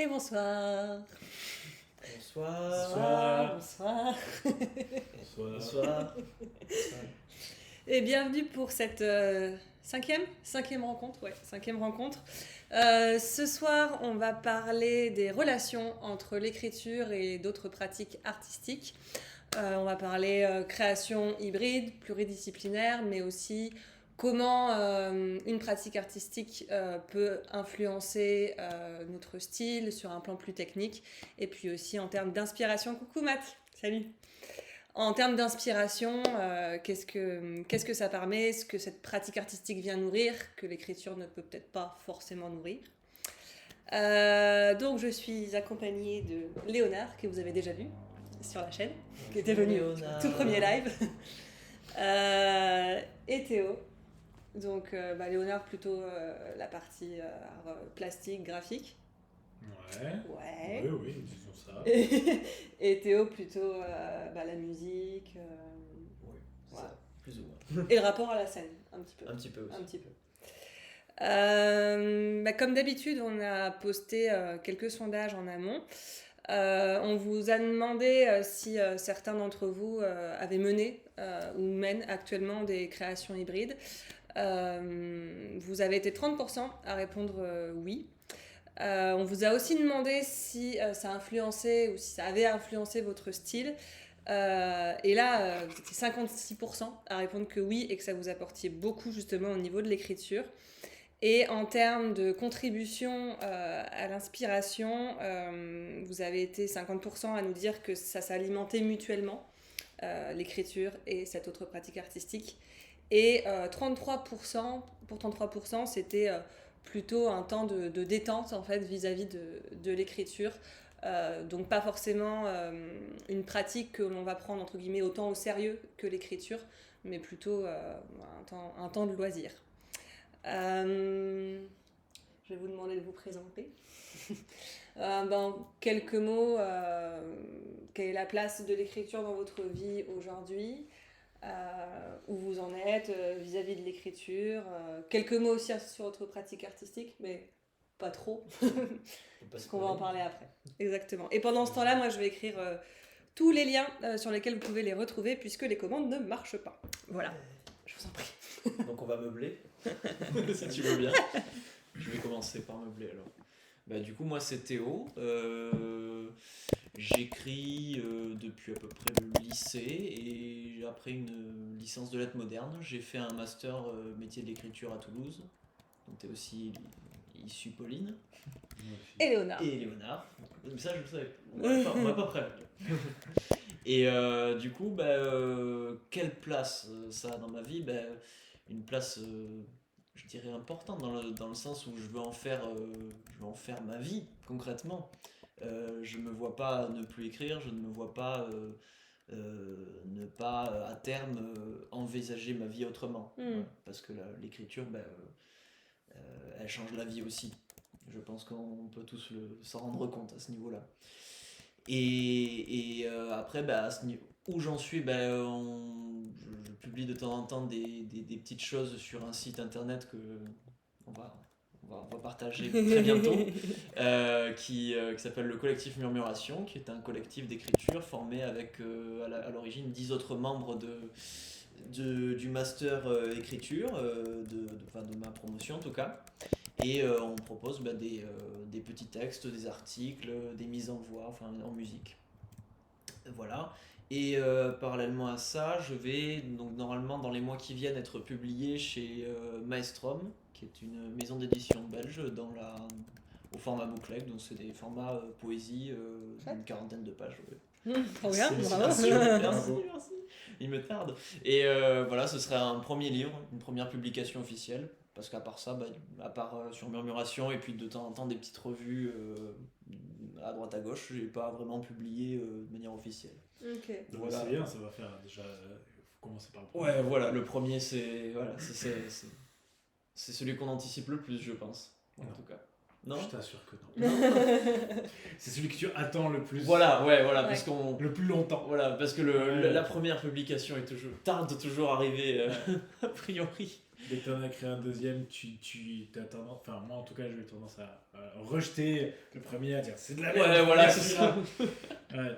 Et bonsoir. Bonsoir. Bonsoir. Bonsoir. Et bienvenue pour cette cinquième rencontre. Cinquième rencontre. Ce soir, on va parler des relations entre l'écriture et d'autres pratiques artistiques. On va parler création hybride, pluridisciplinaire, mais aussi comment une pratique artistique peut influencer notre style sur un plan plus technique, et puis aussi en termes d'inspiration. Coucou Matt, salut. En termes d'inspiration, qu'est-ce que ça permet, ce que cette pratique artistique vient nourrir, que l'écriture ne peut peut-être pas forcément nourrir. Donc je suis accompagnée de Léonard, que vous avez déjà vu sur la chaîne, qui était venu au tout premier live, et Théo. Donc Léonard plutôt la partie plastique, graphique. Ouais. Oui, disons ça. Et Théo plutôt la musique. Oui, c'est voilà. ça, plus ou moins. Et le rapport à la scène, un petit peu. Un petit peu aussi. Un petit peu. Comme d'habitude, on a posté quelques sondages en amont. On vous a demandé si certains d'entre vous avaient mené ou mènent actuellement des créations hybrides. Vous avez été 30% à répondre oui. On vous a aussi demandé si ça influençait ou si ça avait influencé votre style. Et là, vous étiez 56% à répondre que oui et que ça vous apportait beaucoup justement au niveau de l'écriture. Et en termes de contribution à l'inspiration, vous avez été 50% à nous dire que ça s'alimentait mutuellement, l'écriture et cette autre pratique artistique. Et 33%, c'était plutôt un temps de détente en fait, vis-à-vis de l'écriture. Donc pas forcément une pratique que l'on va prendre entre guillemets autant au sérieux que l'écriture, mais plutôt un temps de loisir. Je vais vous demander de vous présenter. Dans quelques mots, quelle est la place de l'écriture dans votre vie aujourd'hui, où vous en êtes vis-à-vis de l'écriture, quelques mots aussi sur votre pratique artistique, mais pas trop, parce qu'on va en parler après. Exactement. Et pendant ce temps-là, moi je vais écrire tous les liens sur lesquels vous pouvez les retrouver, puisque les commandes ne marchent pas. Voilà, je vous en prie. Donc on va meubler, si tu veux bien. Je vais commencer par meubler alors. Du coup, moi c'est Théo. J'écris depuis à peu près le lycée et après une licence de lettres modernes, j'ai fait un master métier de l'écriture à Toulouse. Donc t'es aussi issu Pauline. Et Léonard. Mais ça je le savais. On va pas prévenir. Et du coup, quelle place ça a dans ma vie? Une place, je dirais, importante dans le sens où je veux en faire ma vie concrètement. Je me vois pas ne plus écrire, je ne me vois pas ne pas à terme envisager ma vie autrement. Voilà, parce que l'écriture, elle change la vie aussi. Je pense qu'on peut tous s'en rendre compte à ce niveau-là. Et après, à ce niveau où j'en suis, je publie de temps en temps des petites choses sur un site internet que on va partager très bientôt, qui s'appelle le collectif Murmuration, qui est un collectif d'écriture formé avec à l'origine 10 autres membres du master écriture, de ma promotion en tout cas. Et on propose des petits textes, des articles, des mises en voix, enfin en musique. Voilà. Et parallèlement à ça, je vais donc normalement dans les mois qui viennent être publié chez Maestrom, qui est une maison d'édition belge au format booklet, donc c'est des formats poésie d'une 40aine de pages. Trop bien, bravo. Merci. Il me tarde. Et voilà, ce serait un premier livre, une première publication officielle. Parce qu'à part ça, à part sur Murmuration et puis de temps en temps des petites revues à droite à gauche, j'ai pas vraiment publié de manière officielle. Ok. Voilà. C'est bien, ça va faire déjà. Faut commencer par le premier. Ouais, voilà, le premier c'est celui qu'on anticipe le plus, je pense. En tout cas. Non. Je t'assure que non. C'est celui que tu attends le plus. Voilà, parce qu'on le plus longtemps. Voilà, parce que la première publication tarde toujours à arriver a priori. Dès que t'en as créé un deuxième, tu as tendance, enfin moi en tout cas j'ai eu tendance à rejeter le premier, à dire c'est de la merde. Ouais, voilà, c'est ça. Ouais. Alors,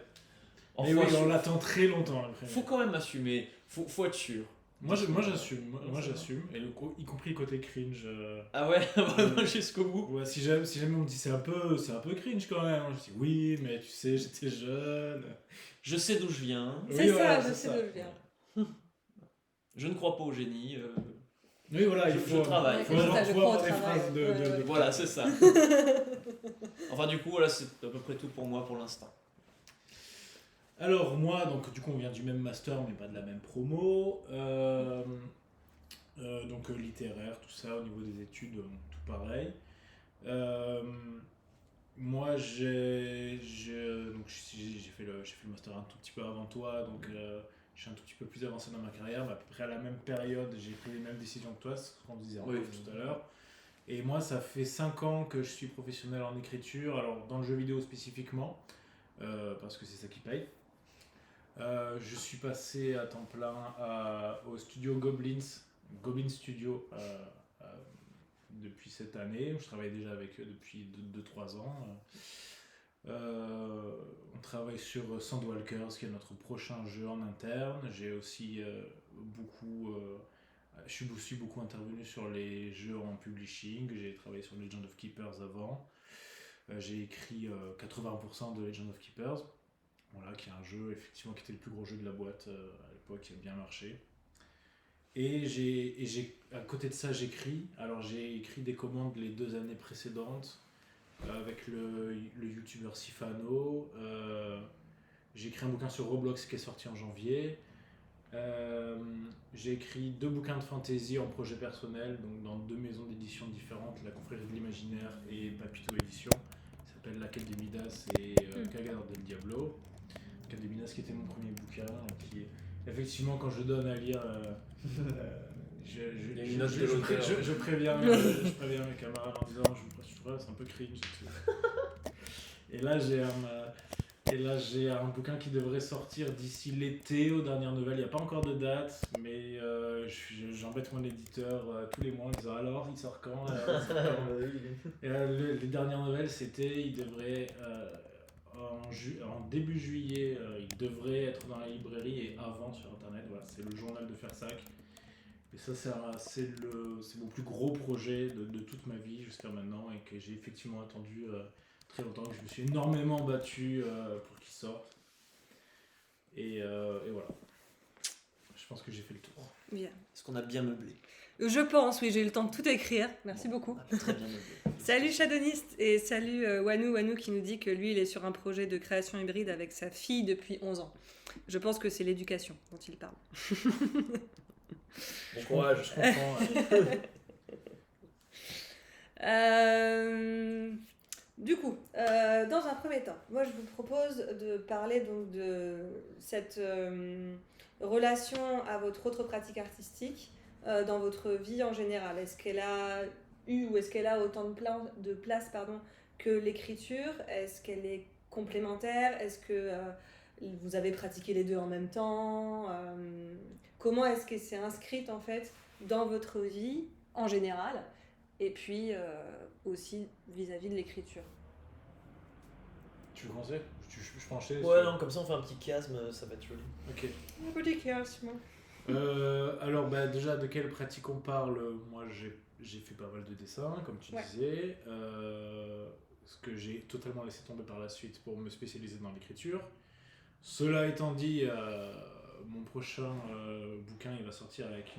Mais faut oui, on assumer. l'attend très longtemps le premier. Faut quand même assumer, faut être sûr. Moi j'assume, moi Ça va. j'assume, et y compris le côté cringe. Ah ouais, vraiment jusqu'au bout. Ouais, si jamais on me dit c'est un peu cringe quand même, je dis oui, mais tu sais, j'étais jeune. Je sais d'où je viens. C'est Oui, ça, voilà, je c'est sais ça. d'où je viens. Je ne crois pas au génie. Oui, voilà, Je il faut travaille. Ouais, faut c'est avoir ça, je crois au des travail. phrases Ouais. Voilà, c'est ça. Enfin, du coup, voilà, c'est à peu près tout pour moi pour l'instant. Alors moi, donc du coup on vient du même master mais pas de la même promo. Donc littéraire, tout ça, au niveau des études, tout pareil. Euh, Moi j'ai fait le master un tout petit peu avant toi, donc je suis un tout petit peu plus avancé dans ma carrière, mais à peu près à la même période j'ai pris les mêmes décisions que toi, ce qu'on disait en Oui. off tout à l'heure. Et moi ça fait 5 ans que je suis professionnel en écriture, alors dans le jeu vidéo spécifiquement, parce que c'est ça qui paye. Je suis passé à temps plein au studio Goblin Studio, depuis cette année. Je travaille déjà avec eux depuis 2-3 ans. On travaille sur Sandwalkers, qui est notre prochain jeu en interne. J'ai aussi je suis aussi beaucoup intervenu sur les jeux en publishing. J'ai travaillé sur Legend of Keepers avant. J'ai écrit 80% de Legend of Keepers. Voilà, qui est un jeu effectivement qui était le plus gros jeu de la boîte à l'époque, qui a bien marché. À côté de ça, j'écris. Alors j'ai écrit des commandes les 2 années précédentes avec le youtubeur Sifano. J'ai écrit un bouquin sur Roblox qui est sorti en janvier. J'ai écrit 2 bouquins de fantasy en projet personnel, donc dans 2 maisons d'édition différentes, La Confrérie de l'Imaginaire et Papito Édition. Ça s'appelle La Quête des Midas et Cagador del Diablo. La Quête des Midas qui était mon premier bouquin, et qui effectivement quand je donne à lire, Il y a une note de l'auteur. je préviens mes camarades en disant je trouve c'est un peu cringe et tout. Et là j'ai un bouquin qui devrait sortir d'ici l'été aux dernières nouvelles. Il n'y a pas encore de date, mais j'embête mon éditeur tous les mois en disant alors il sort quand, Et les dernières nouvelles c'était il devrait en début juillet il devrait être dans la librairie et avant sur internet. Voilà, c'est le journal de Fersac. Et ça c'est mon plus gros projet de toute ma vie jusqu'à maintenant, et que j'ai effectivement attendu très longtemps, que je me suis énormément battu pour qu'il sorte. Et voilà. Je pense que j'ai fait le tour. Bien. Est-ce qu'on a bien meublé? Je pense, oui, j'ai eu le temps de tout écrire. Merci beaucoup. On a très bien meublé. Salut Shadownist et salut Wanu qui nous dit que lui il est sur un projet de création hybride avec sa fille depuis 11 ans. Je pense que c'est l'éducation dont il parle. Bon courage. Je comprends. Du coup, dans un premier temps, moi je vous propose de parler donc de cette relation à votre autre pratique artistique dans votre vie en général. Est-ce qu'elle a eu ou est-ce qu'elle a autant de place que l'écriture? Est-ce qu'elle est complémentaire? Est-ce que vous avez pratiqué les deux en même temps? Comment est-ce que c'est inscrite en fait dans votre vie en général? Et puis aussi vis-à-vis de l'écriture. Tu veux commencer? Je penchais. Ouais, non, comme ça on fait un petit chiasme, ça va être joli. Ok. Un petit chiasme. Alors déjà de quelle pratique on parle? Moi j'ai fait pas mal de dessins comme tu disais, ce que j'ai totalement laissé tomber par la suite pour me spécialiser dans l'écriture. Cela étant dit, mon prochain bouquin il va sortir avec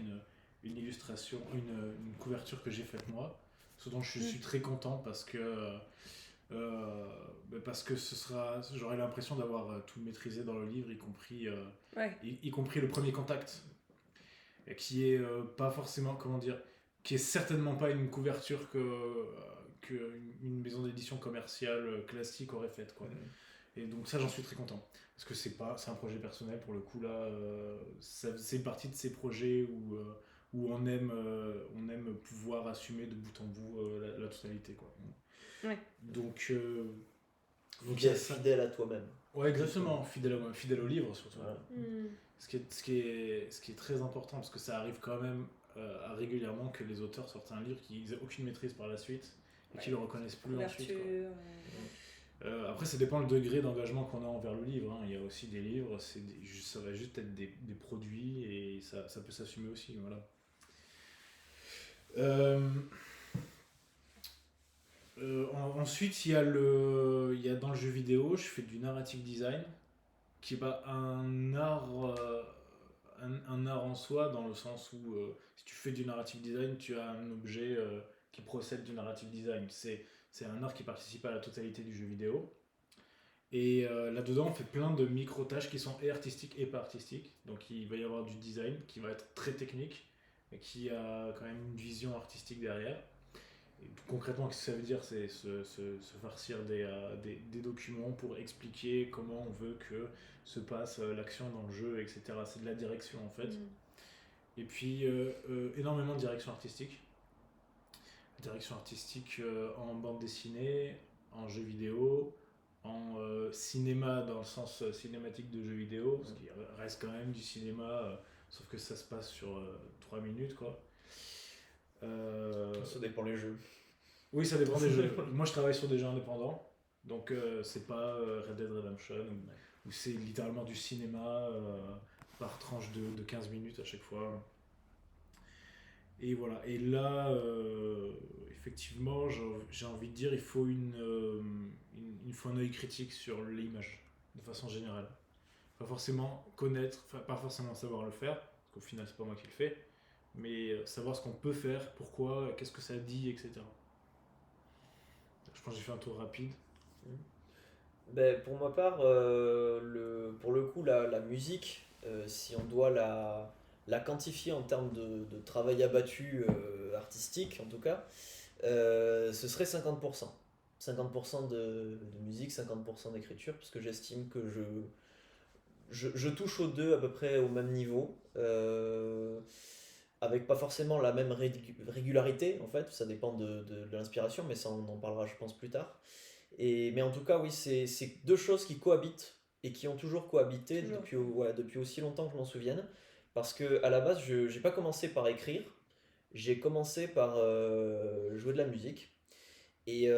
une illustration, une couverture que j'ai faite moi, ce dont je suis très content parce que j'aurai l'impression d'avoir tout maîtrisé dans le livre, y compris le premier contact, qui est pas forcément, qui est certainement pas une couverture que une maison d'édition commerciale classique aurait faite, quoi. Et donc ça j'en suis très content parce que c'est un projet personnel pour le coup là, c'est une partie de ces projets où on aime pouvoir assumer de bout en bout la totalité, quoi. Ouais. Donc fidèle à toi-même. Ouais, exactement, fidèle au livre surtout. Voilà. Ce qui est très important parce que ça arrive quand même régulièrement que les auteurs sortent un livre qu'ils n'aient aucune maîtrise par la suite et qu'ils Ouais. le reconnaissent plus ensuite. Couverture. Après, ça dépend le degré d'engagement qu'on a envers le livre. Hein. Il y a aussi des livres, ça va juste être des produits et ça peut s'assumer aussi. Voilà. Ensuite, il y a dans le jeu vidéo, je fais du narrative design, qui est pas un art, un art en soi, dans le sens où si tu fais du narrative design, tu as un objet qui procède du narrative design. C'est un art qui participe à la totalité du jeu vidéo. Et là-dedans, on fait plein de micro-tâches qui sont et artistiques et pas artistiques. Donc il va y avoir du design qui va être très technique, mais qui a quand même une vision artistique derrière. Et concrètement, ce que ça veut dire, c'est se farcir des documents pour expliquer comment on veut que se passe l'action dans le jeu, etc. C'est de la direction en fait. Et puis énormément de direction artistique. Direction artistique en bande dessinée, en jeu vidéo, en cinéma dans le sens cinématique de jeu vidéo, parce qu'il reste quand même du cinéma, sauf que ça se passe sur 3 minutes quoi. Ça dépend les jeux. Oui, ça dépend des jeux. Moi je travaille sur des jeux indépendants, donc c'est pas Red Dead Redemption où c'est littéralement du cinéma par tranche de 15 minutes à chaque fois. Et voilà, et là, effectivement, j'ai envie de dire, il faut il faut un œil critique sur l'image, de façon générale. Pas forcément connaître, pas forcément savoir le faire, parce qu'au final, c'est pas moi qui le fais, mais savoir ce qu'on peut faire, pourquoi, qu'est-ce que ça dit, etc. Je pense que j'ai fait un tour rapide. Ben, pour ma part, pour le coup, la musique, si on doit la quantifier en termes de travail abattu artistique, en tout cas, ce serait 50%. 50% de musique, 50% d'écriture, parce que j'estime que je touche aux deux à peu près au même niveau, avec pas forcément la même régularité, en fait, ça dépend de l'inspiration, mais ça on en parlera je pense plus tard. Mais en tout cas, oui, c'est deux choses qui cohabitent et qui ont toujours cohabité depuis aussi longtemps que je m'en souvienne. Parce que à la base, je n'ai pas commencé par écrire, j'ai commencé par jouer de la musique. Et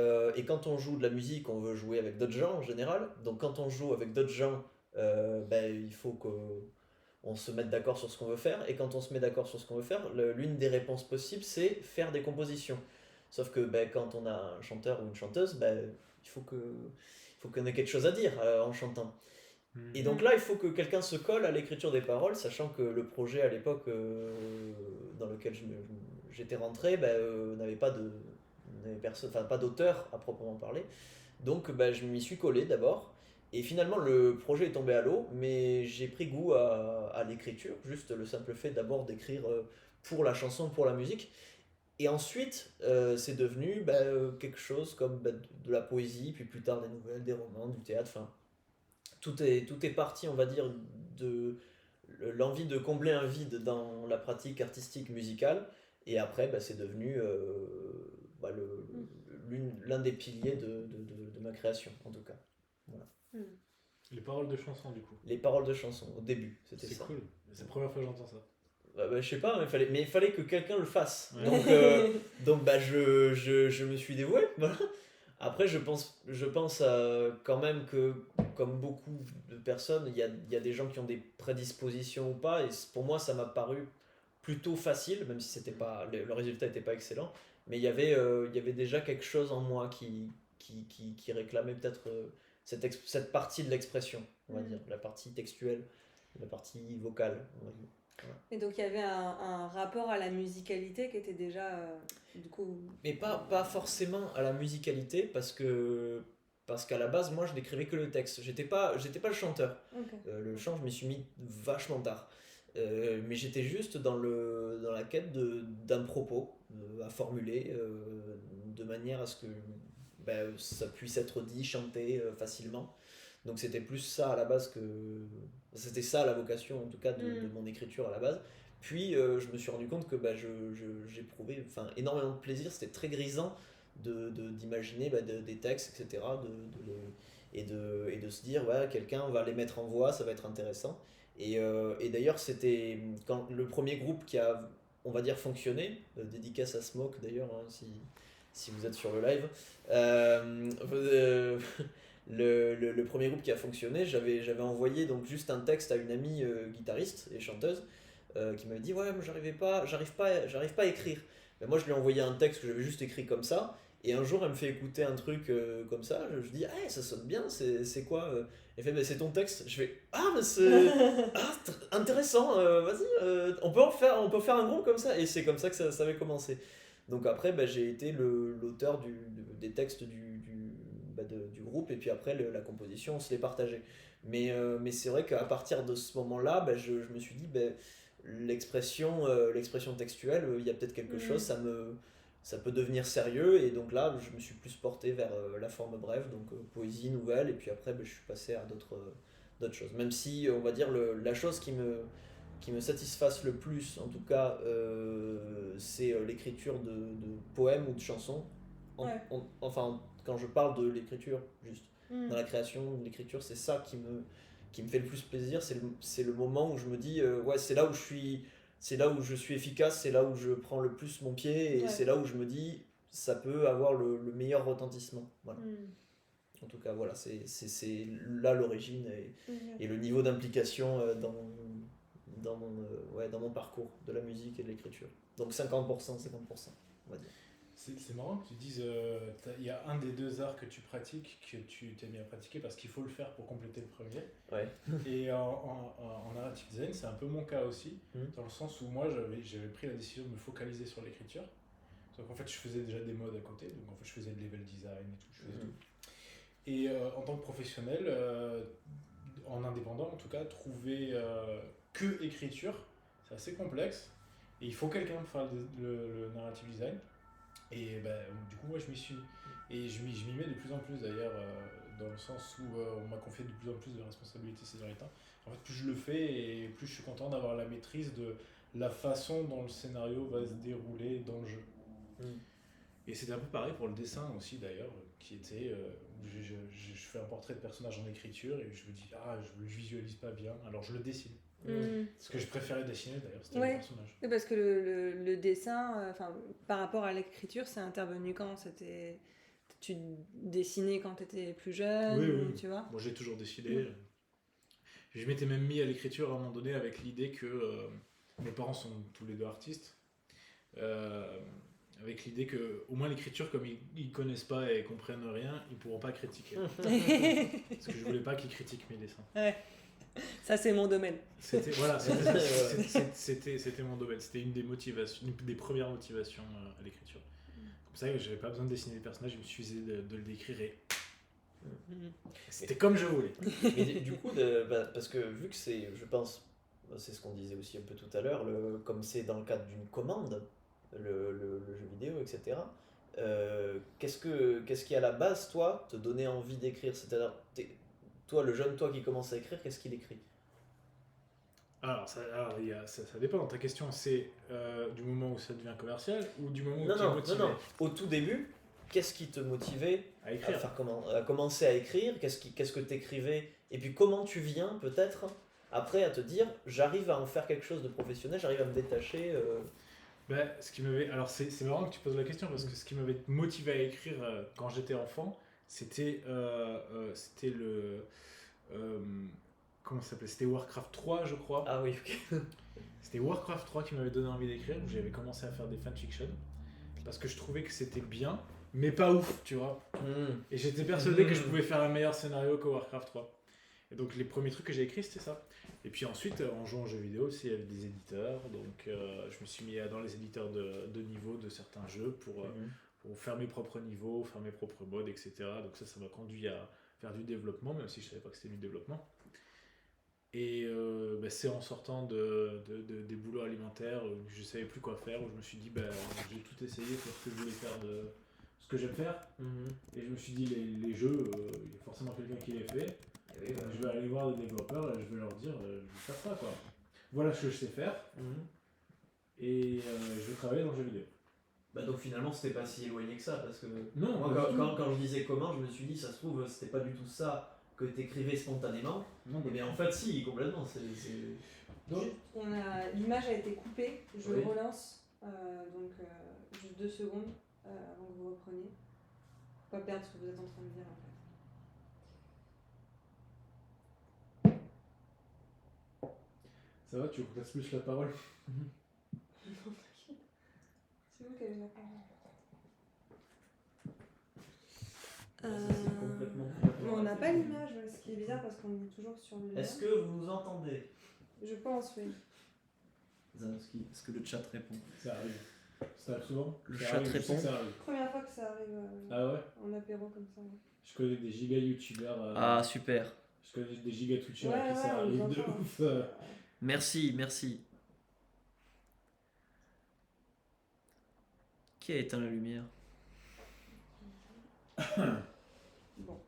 quand on joue de la musique, on veut jouer avec d'autres gens en général. Donc quand on joue avec d'autres gens, il faut qu'on se mette d'accord sur ce qu'on veut faire. Et quand on se met d'accord sur ce qu'on veut faire, l'une des réponses possibles, c'est faire des compositions. Sauf que quand on a un chanteur ou une chanteuse, il faut qu'on ait quelque chose à dire en chantant. Et donc là, il faut que quelqu'un se colle à l'écriture des paroles, sachant que le projet à l'époque dans lequel j'étais rentré n'avait pas pas d'auteur à proprement parler. Donc je m'y suis collé d'abord. Et finalement, le projet est tombé à l'eau, mais j'ai pris goût à l'écriture, juste le simple fait d'abord d'écrire pour la chanson, pour la musique. Et ensuite, c'est devenu quelque chose comme de la poésie, puis plus tard des nouvelles, des romans, du théâtre, enfin, tout est parti, on va dire, de l'envie de combler un vide dans la pratique artistique musicale. Et après, c'est devenu l'un des piliers de ma création, en tout cas. Voilà. Les paroles de chansons, du coup. Les paroles de chansons, au début, c'était ça. C'est cool, c'est la première fois que j'entends ça. Je sais pas, mais il fallait que quelqu'un le fasse. Ouais. Donc je me suis dévoué. Voilà. Après, je pense quand même que, comme beaucoup de personnes, il y a des gens qui ont des prédispositions ou pas. Et pour moi, ça m'a paru plutôt facile, même si le résultat n'était pas excellent. Mais il y avait déjà quelque chose en moi qui réclamait peut-être cette partie de l'expression, on va dire, la partie textuelle, la partie vocale, on va dire. Voilà. Et donc il y avait un rapport à la musicalité qui était déjà du coup... Mais pas forcément à la musicalité, parce qu'à la base, moi, je n'écrivais que le texte. J'étais pas le chanteur. Okay. Le chant, je m'y suis mis vachement tard. Mais j'étais juste dans la quête d'un propos à formuler de manière à ce que ça puisse être dit, chanté facilement. Donc c'était plus ça à la base c'était ça la vocation en tout cas de mon écriture à la base. Puis je me suis rendu compte que j'éprouvais énormément de plaisir, c'était très grisant d'imaginer des textes, etc. Et de se dire quelqu'un va les mettre en voix, ça va être intéressant. Et d'ailleurs c'était quand le premier groupe qui a on va dire, fonctionné. Dédicace à Smoke d'ailleurs, hein, si vous êtes sur le live. Le premier groupe qui a fonctionné, j'avais envoyé donc juste un texte à une amie guitariste et chanteuse qui m'avait dit ouais, moi j'arrive pas à écrire. Mais moi je lui ai envoyé un texte que j'avais juste écrit comme ça. Et un jour elle me fait écouter un truc comme ça. Je dis ah ça sonne bien, c'est quoi Elle fait bah, c'est ton texte. Je fais ah mais c'est intéressant. Vas-y, on peut faire un groupe comme ça. Et c'est comme ça que ça avait commencé. Donc après, bah, j'ai été l'auteur des textes du groupe, et puis après la composition, on se les partageait. Mais c'est vrai qu'à partir de ce moment-là, bah, je me suis dit, bah, l'expression textuelle, il y a peut-être quelque chose, ça peut devenir sérieux, et donc là, je me suis plus porté vers la forme brève, donc poésie, nouvelle, et puis après, bah, je suis passé à d'autres choses. Même si, on va dire, la chose qui me satisfasse le plus, en tout cas, c'est l'écriture de poèmes ou de chansons. Enfin, quand je parle de l'écriture, juste dans la création de l'écriture, c'est ça qui me fait le plus plaisir. C'est le moment où je me dis, ouais, c'est là où je suis efficace, c'est là où je prends le plus mon pied, et c'est là où je me dis, ça peut avoir le meilleur retentissement. Voilà. En tout cas, voilà, c'est là l'origine et le niveau d'implication dans mon parcours de la musique et de l'écriture. Donc 50%, on va dire. C'est marrant que tu dises, il y a un des deux arts que tu pratiques, que tu t'es mis à pratiquer parce qu'il faut le faire pour compléter le premier. Ouais. Et en narrative design, c'est un peu mon cas aussi, dans le sens où moi j'avais pris la décision de me focaliser sur l'écriture. Donc en fait je faisais déjà des modes à côté, donc en fait je faisais de level design et tout, je faisais tout. Et en tant que professionnel, en indépendant en tout cas, trouver que écriture, c'est assez complexe. Et il faut quelqu'un pour faire le narrative design. Et ben, du coup, moi je m'y suis mis. Et je m'y mets de plus en plus d'ailleurs, dans le sens où on m'a confié de plus en plus de responsabilités ces derniers temps. En fait, plus je le fais et plus je suis content d'avoir la maîtrise de la façon dont le scénario va se dérouler dans le jeu. Et c'était un peu pareil pour le dessin aussi d'ailleurs, qui était je fais un portrait de personnage en écriture et je me dis je le visualise pas bien, alors je le dessine. Ce que je préférais dessiner d'ailleurs, c'était le personnage. Oui, parce que le dessin, par rapport à l'écriture, c'est intervenu quand tu dessinais quand tu étais plus jeune, oui. Tu vois. Moi j'ai toujours dessiné. Je m'étais même mis à l'écriture à un moment donné avec l'idée que mes parents sont tous les deux artistes. Avec l'idée que au moins l'écriture, comme ils connaissent pas et comprennent rien, ils pourront pas critiquer. Parce que je voulais pas qu'ils critiquent mes dessins. Ouais. Ça c'est mon domaine. C'était mon domaine. C'était une des premières motivations à l'écriture. Comme ça, j'avais pas besoin de dessiner les personnages, je me suffisait de le décrire et c'était comme je voulais. Mais du coup, parce que vu que je pense, c'est ce qu'on disait aussi un peu tout à l'heure, comme c'est dans le cadre d'une commande, le jeu vidéo, etc. Qu'est-ce qui à la base, toi, te donnait envie d'écrire? C'est-à-dire, toi, le jeune toi qui commence à écrire, qu'est-ce qu'il écrit? Alors, ça dépend. Dans ta question, c'est du moment où ça devient commercial ou du moment où tu es motivé? Non. Au tout début, qu'est-ce qui te motivait à écrire, à commencer à écrire? Qu'est-ce que tu écrivais? Et puis comment tu viens peut-être après à te dire j'arrive à en faire quelque chose de professionnel, j'arrive à me détacher ce qui m'avait... Alors c'est marrant que tu poses la question parce que ce qui m'avait motivé à écrire quand j'étais enfant, c'était le... comment ça s'appelait? C'était Warcraft 3, je crois. Ah oui, ok. C'était Warcraft 3 qui m'avait donné envie d'écrire, où j'avais commencé à faire des fanfictions parce que je trouvais que c'était bien, mais pas ouf, tu vois. Et j'étais persuadé que je pouvais faire un meilleur scénario que Warcraft 3. Et donc les premiers trucs que j'ai écrits, c'était ça. Et puis ensuite, en jouant aux jeux vidéo aussi, il y avait des éditeurs. Donc je me suis mis dans les éditeurs de niveau de certains jeux pour faire mes propres niveaux, faire mes propres modes, etc. Donc ça m'a conduit à faire du développement, même si je savais pas que c'était du développement. Et c'est en sortant des boulots alimentaires où je savais plus quoi faire, où je me suis dit j'ai tout essayé pour ce que je voulais faire, de ce que j'aime faire. Et je me suis dit les jeux, il y a forcément quelqu'un qui les fait. Je vais aller voir des développeurs et je vais leur dire je vais faire ça quoi. Voilà ce que je sais faire. Et je vais travailler dans le jeu vidéo. Donc finalement c'était pas si éloigné que ça parce que non, moi quand je disais comment, je me suis dit ça se trouve c'était pas du tout ça que tu écrivais spontanément. Non, Mais en fait, si, complètement. Non. L'image a été coupée, je Oui. relance, donc juste 2 secondes avant que vous repreniez. Faut pas perdre ce que vous êtes en train de dire en fait. Ça va, tu replaces plus la parole? C'est vous qui avez la parole. C'est complètement. On n'a pas l'image, ce qui est bizarre parce qu'on est toujours sur le lien. Est-ce que vous nous entendez? Je pense, oui. Zelensky, est-ce que le chat répond? Ça arrive. Ça arrive souvent? Le Ça chat arrive, je sais répond. que ça arrive. Première fois que ça arrive Ah ouais? en apéro comme ça. Ouais. Je connais des giga youtubeurs. Ah, super. Je connais des giga twitchers Ouais, à qui ça on arrive nous de entend. ouf. Merci, merci. Qui a éteint la lumière? Bon.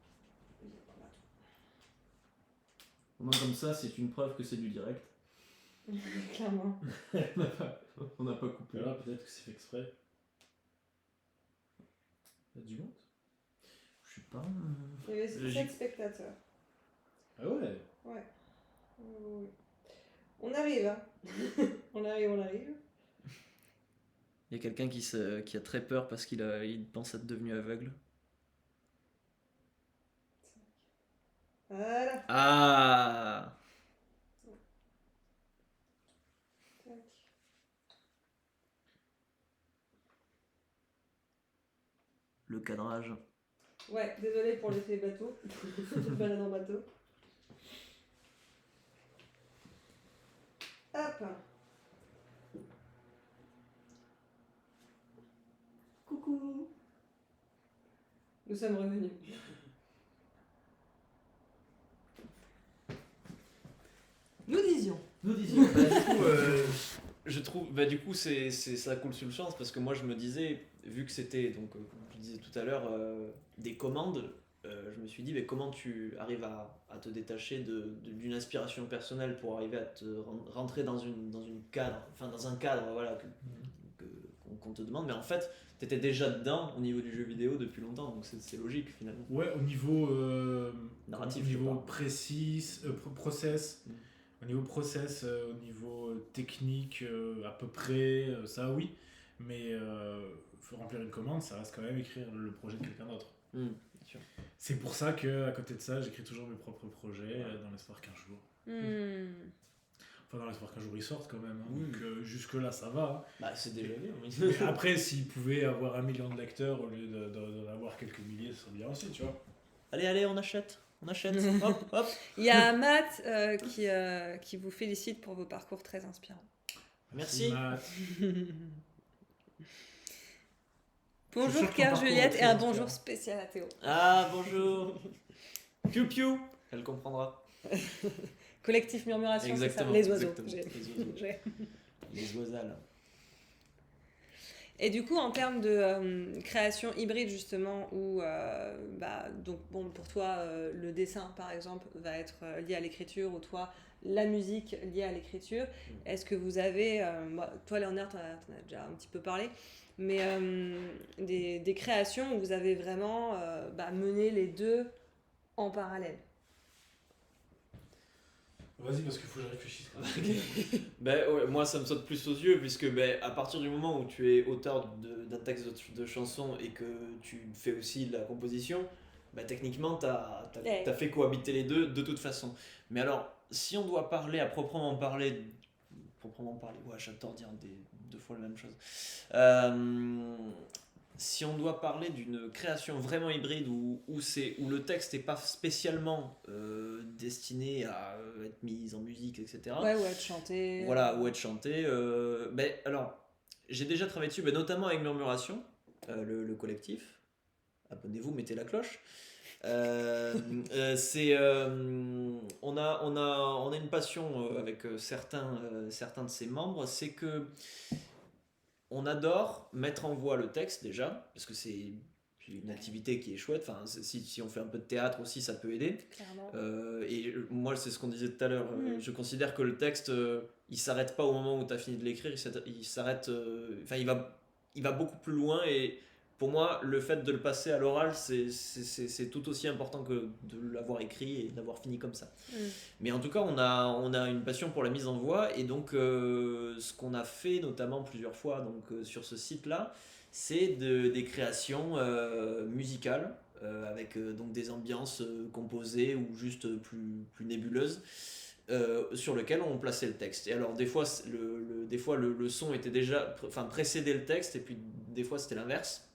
Au moins comme ça, c'est une preuve que c'est du direct. Clairement. On n'a pas coupé. Alors peut-être que c'est fait exprès. Il y a du monde? Je sais pas. Il y avait 7 Logique. spectateurs. Ah ouais? Ouais. Oui. On arrive, hein. on arrive. Il y a quelqu'un qui a très peur parce il pense être devenu aveugle. Voilà. Ah! Tac. Le cadrage. Ouais, désolé pour l'effet bateau. Balade en bateau. Hop. Coucou. Nous sommes revenus. Nous disions. Nous disions. Je trouve, du coup, ça coule sur le champ parce que moi je me disais, vu que c'était, donc, comme je disais tout à l'heure, des commandes, je me suis dit, mais comment tu arrives à te détacher d'une inspiration personnelle pour arriver à te rentrer dans un cadre voilà, qu'on te demande, mais en fait, tu étais déjà dedans au niveau du jeu vidéo depuis longtemps, donc c'est logique finalement. Ouais, au niveau Narratif, au je niveau parle. process, au niveau process, au niveau technique, à peu près, ça oui, mais faut remplir une commande, ça reste quand même écrire le projet de quelqu'un d'autre. Bien sûr. C'est pour ça que à côté de ça, j'écris toujours mes propres projets dans l'espoir qu'un jour. Enfin, dans l'espoir qu'un jour ils sortent quand même. Hein. Oui. Donc jusque-là, ça va. Hein. Bah, c'est déjà bien. Mais après, s'ils pouvaient avoir 1 million de lecteurs au lieu d'en avoir quelques milliers, ça serait bien aussi, tu vois. Allez, on achète. Hop, hop. Il y a Matt qui vous félicite pour vos parcours très inspirants. Merci. Matt. Je suis sûr Bonjour que ton Claire parcours Juliette est et très un inspirant. bonjour spécial à Théo. Ah, bonjour. Piu piu. Elle comprendra. Collectif Murmuration, Exactement. c'est ça. Les oiseaux. exactement. Les oiseaux. J'ai. Les oisales. Et du coup, en termes de création hybride, justement, où, donc, bon, pour toi, le dessin, par exemple, va être lié à l'écriture, ou toi, la musique liée à l'écriture, est-ce que vous avez, toi, Léonard, t'en as déjà un petit peu parlé, mais des créations où vous avez vraiment mené les deux en parallèle? Vas-y, parce qu'il faut que je réfléchisse. Ouais, moi, ça me saute plus aux yeux, puisque à partir du moment où tu es auteur d'un texte de chanson et que tu fais aussi de la composition, techniquement, tu as fait cohabiter les deux de toute façon. Mais alors, si on doit parler à proprement parler, ouais, j'adore dire deux fois la même chose. Si on doit parler d'une création vraiment hybride où le texte n'est pas spécialement destiné à être mis en musique, etc. Ouais, ou être chanté. Voilà, ou être chanté. Alors, j'ai déjà travaillé dessus, notamment avec Murmuration, le collectif. Abonnez-vous, mettez la cloche. On a une passion avec certains de ses membres, c'est que on adore mettre en voix le texte déjà, parce que c'est une activité qui est chouette. Enfin, si on fait un peu de théâtre aussi, ça peut aider. Clairement. Et moi, c'est ce qu'on disait tout à l'heure. Je considère que le texte, il s'arrête pas au moment où tu as fini de l'écrire. Il s'arrête. Il va beaucoup plus loin et pour moi, le fait de le passer à l'oral, c'est tout aussi important que de l'avoir écrit et d'avoir fini comme ça. Mais en tout cas, on a une passion pour la mise en voix, et donc ce qu'on a fait notamment plusieurs fois donc, sur ce site-là, c'est des créations musicales, avec donc des ambiances composées ou juste plus nébuleuses, sur lequel on plaçait le texte. Et alors des fois le son était déjà, enfin précédait le texte, et puis des fois c'était l'inverse.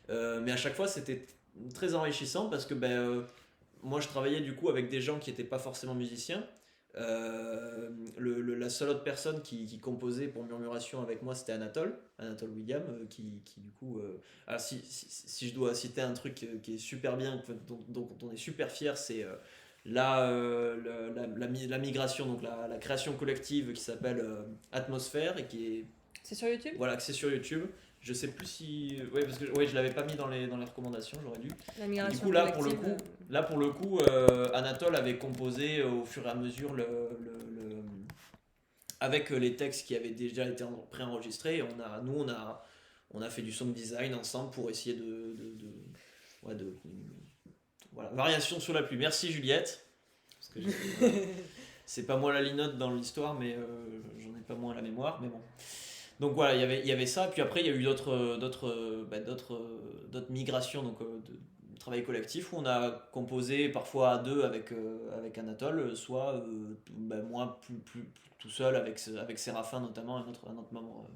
Mais à chaque fois c'était très enrichissant parce que moi je travaillais du coup avec des gens qui n'étaient pas forcément musiciens. La seule autre personne qui composait pour Murmuration avec moi, c'était Anatole William, qui du coup si je dois citer un truc qui est super bien, dont on est super fier, c'est la migration, donc la création collective qui s'appelle Atmosphère, et qui est... C'est sur YouTube ? Voilà, que c'est sur YouTube. Je sais plus si... Ouais, parce que je l'avais pas mis dans les recommandations, j'aurais dû. La migration du coup, là, pour le coup, Anatole avait composé au fur et à mesure avec les textes qui avaient déjà été préenregistrés. On a fait du sound design ensemble pour essayer voilà, variation sur la pluie. Merci Juliette. Parce que c'est pas moi la linotte dans l'histoire, mais j'en ai pas moins la mémoire, mais bon. Donc voilà, il y avait ça, puis après il y a eu d'autres migrations, donc de travail collectif, où on a composé parfois à deux avec Anatole, soit moi plus tout seul avec Séraphin notamment, un autre membre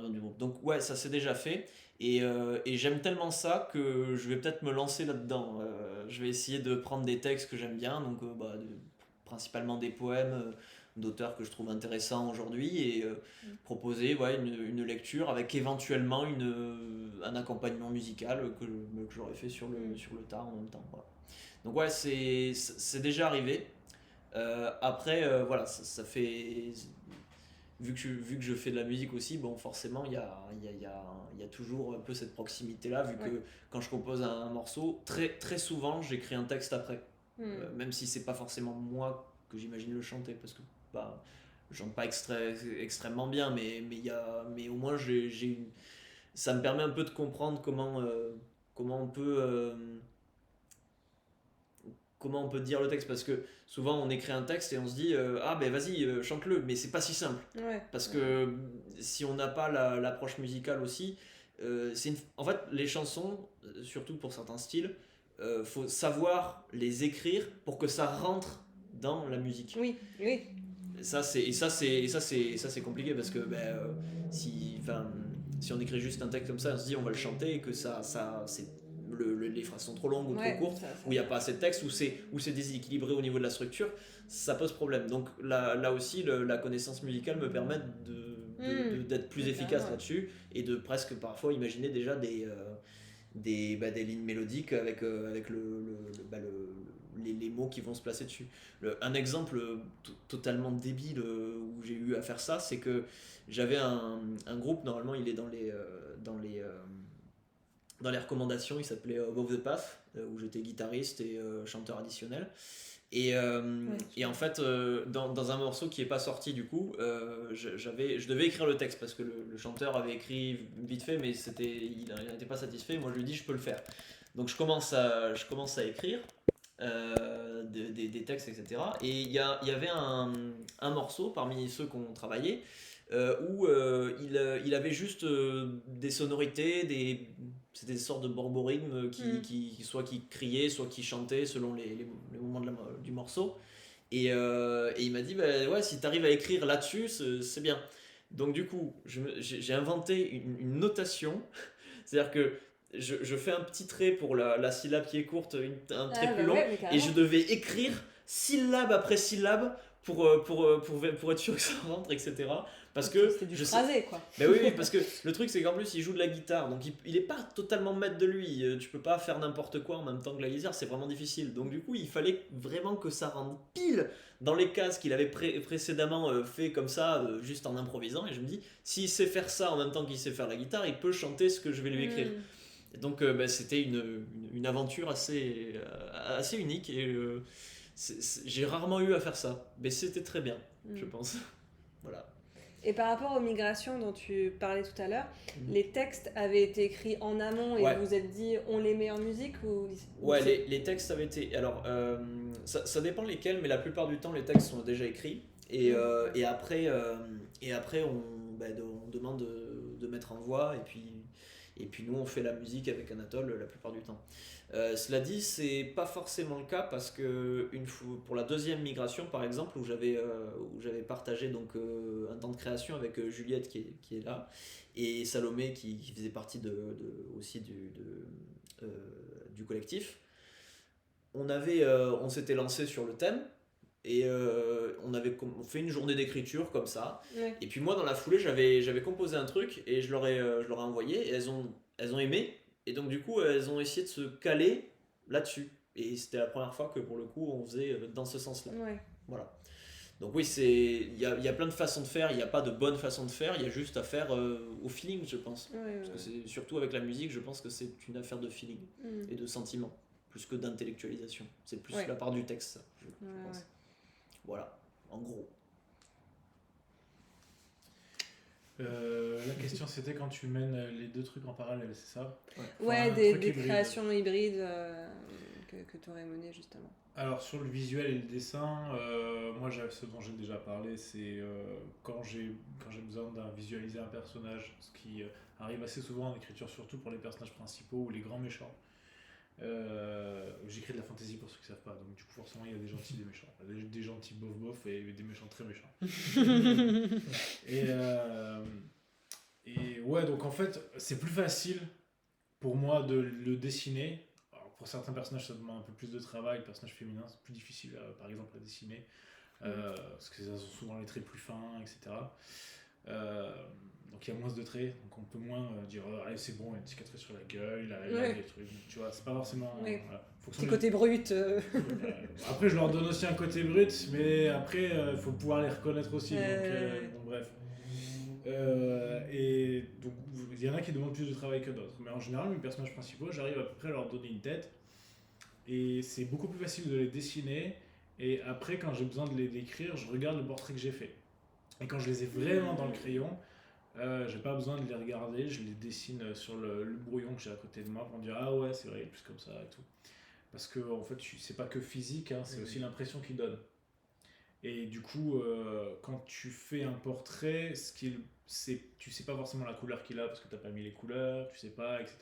du groupe. Donc ouais, ça s'est déjà fait, et j'aime tellement ça que je vais peut-être me lancer là-dedans. Je vais essayer de prendre des textes que j'aime bien, donc principalement des poèmes d'auteurs que je trouve intéressants aujourd'hui, et proposer une lecture avec éventuellement un accompagnement musical que j'aurais fait sur le tard en même temps. Voilà. Donc ouais, c'est déjà arrivé. Après, voilà, ça fait... Vu que je fais de la musique aussi, bon, forcément, il y a toujours un peu cette proximité-là, vu que quand je compose un morceau, très, très souvent, j'écris un texte après. Même si c'est pas forcément moi que j'imagine le chanter, parce que je chante pas extrêmement bien, mais au moins ça me permet un peu de comprendre comment on peut dire le texte, parce que souvent on écrit un texte et on se dit vas-y, chante-le, mais c'est pas si simple, parce que si on n'a pas l'approche musicale aussi, en fait les chansons, surtout pour certains styles, faut savoir les écrire pour que ça rentre dans la musique. Oui. Ça c'est compliqué, parce que si on écrit juste un texte comme ça, on se dit on va le chanter, et que les phrases sont trop longues ou trop courtes, où il n'y a pas assez de texte, où c'est déséquilibré au niveau de la structure, ça pose problème. Donc là aussi, la connaissance musicale me permet d'être plus efficace là-dessus, et de presque parfois imaginer déjà des lignes mélodiques avec les mots qui vont se placer dessus. Un exemple totalement débile où j'ai eu à faire ça, c'est que j'avais un groupe, normalement il est dans les recommandations, il s'appelait Above the Path, où j'étais guitariste et chanteur additionnel. Et en fait, dans un morceau qui n'est pas sorti du coup, je devais écrire le texte, parce que le chanteur avait écrit vite fait, mais il n'était pas satisfait. Moi je lui ai dit je peux le faire. Donc je commence à écrire des textes, etc. Et il y avait un morceau parmi ceux qu'on travaillait, où il avait juste des sonorités, c'était des sortes de borborigmes qui soit qui criaient, soit qui chantaient selon les moments du morceau. Et il m'a dit si tu arrives à écrire là-dessus, c'est bien. Donc du coup, j'ai inventé une notation, c'est-à-dire que je fais un petit trait pour la syllabe qui est courte, un trait plus long, et je devais écrire syllabe après syllabe pour être sûr que ça rentre, etc. Parce que c'est du phrasé, quoi. Oui, parce que le truc c'est qu'en plus il joue de la guitare, donc il est pas totalement maître de lui. Tu peux pas faire n'importe quoi en même temps que la guitare, c'est vraiment difficile. Donc du coup il fallait vraiment que ça rentre pile dans les cases qu'il avait précédemment fait comme ça, juste en improvisant. Et je me dis, s'il sait faire ça en même temps qu'il sait faire la guitare, il peut chanter ce que je vais lui écrire. Et donc c'était une aventure assez unique, et j'ai rarement eu à faire ça, mais c'était très bien, je pense. Voilà. Et par rapport aux migrations dont tu parlais tout à l'heure, Mhm. les textes avaient été écrits en amont et Ouais. vous vous êtes dit on les met en musique ou Ouais, c'est- les textes avaient été. Alors, ça dépend lesquels, mais la plupart du temps, les textes sont déjà écrits. Et après on demande de mettre en voix, et puis nous, on fait la musique avec Anatole la plupart du temps. Cela dit, c'est pas forcément le cas parce que pour la deuxième migration, par exemple, où j'avais partagé donc, un temps de création avec Juliette qui est là, et Salomé qui faisait partie aussi du collectif. On s'était lancé sur le thème et on fait une journée d'écriture comme ça. Ouais. Et puis moi, dans la foulée, j'avais composé un truc et je leur ai envoyé et elles ont aimé. Et donc du coup, elles ont essayé de se caler là-dessus. Et c'était la première fois que pour le coup, on faisait dans ce sens-là. Ouais. Voilà. Donc oui, il y a plein de façons de faire, il n'y a pas de bonne façon de faire, il y a juste à faire au feeling, je pense. Ouais, Parce que c'est surtout avec la musique, je pense que c'est une affaire de feeling et de sentiment, plus que d'intellectualisation. C'est plus Ouais. la part du texte, ça, je Ouais, pense. ouais. Voilà, en gros. La question c'était quand tu mènes les deux trucs en parallèle, c'est ça? Ouais, Enfin, un des truc hybride. créations hybrides que tu aurais menées justement. Alors sur le visuel et le dessin, moi ce dont j'ai déjà parlé, c'est quand j'ai besoin de visualiser un personnage, ce qui arrive assez souvent en écriture, surtout pour les personnages principaux ou les grands méchants. J'écris de la fantasy pour ceux qui ne savent pas, donc du coup forcément il y a des gentils, des méchants, des gentils bof bof et des méchants très méchants. Et ouais, donc en fait c'est plus facile pour moi de le dessiner. Alors, pour certains personnages ça demande un peu plus de travail, personnages féminins c'est plus difficile par exemple à dessiner, parce que ça ont souvent les traits plus fins, etc. Donc il y a moins de traits, donc on peut moins dire allez c'est bon, il y a une cicatrice sur la gueule, il a des trucs, tu vois, c'est pas forcément. Ouais. Voilà. Faut que Petit son- côté brut. Après je leur donne aussi un côté brut, mais après il faut pouvoir les reconnaître aussi, donc bon, bref. Et donc il y en a qui demandent plus de travail que d'autres, mais en général mes personnages principaux j'arrive à peu près à leur donner une tête, et c'est beaucoup plus facile de les dessiner, et après quand j'ai besoin de les décrire je regarde le portrait que j'ai fait. Et quand je les ai vraiment dans le crayon, j'ai pas besoin de les regarder, je les dessine sur le brouillon que j'ai à côté de moi pour me dire ah ouais c'est vrai, il est plus comme ça et tout. Parce que en fait c'est pas que physique, hein, c'est aussi l'impression qu'il donne. Et du coup, quand tu fais un portrait, tu sais pas forcément la couleur qu'il a parce que t'as pas mis les couleurs, tu sais pas, etc.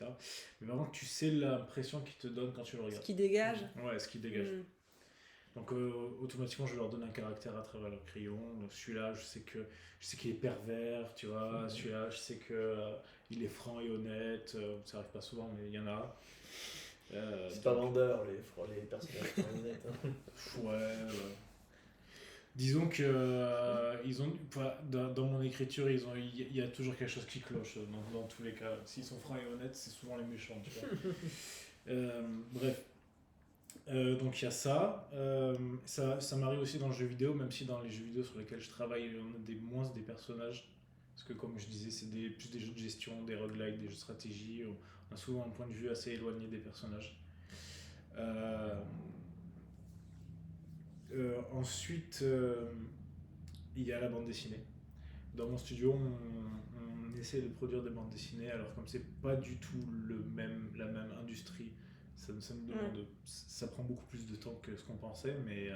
Mais vraiment tu sais l'impression qu'il te donne quand tu le Ce regardes. qui dégage. Ouais, ce qu'il dégage. Mm. Donc automatiquement je leur donne un caractère à travers leur crayon. Donc celui-là je sais qu'il est pervers, tu vois. Celui-là je sais que il est franc et honnête. Ça arrive pas souvent mais il y en a. C'est pas vendeur, les personnages honnêtes. Hein. Ouais. Disons que dans mon écriture il y a toujours quelque chose qui cloche dans tous les cas. S'ils sont francs et honnêtes c'est souvent les méchants, tu vois. Bref. Donc il y a ça. Ça m'arrive aussi dans le jeu vidéo, même si dans les jeux vidéo sur lesquels je travaille, on a moins des personnages. Parce que comme je disais, c'est plus des jeux de gestion, des roguelikes, des jeux de stratégie. On a souvent un point de vue assez éloigné des personnages. Ensuite, il y a la bande dessinée. Dans mon studio, on essaie de produire des bandes dessinées, alors comme c'est pas du tout la même industrie, ça me demande, ça prend beaucoup plus de temps que ce qu'on pensait, mais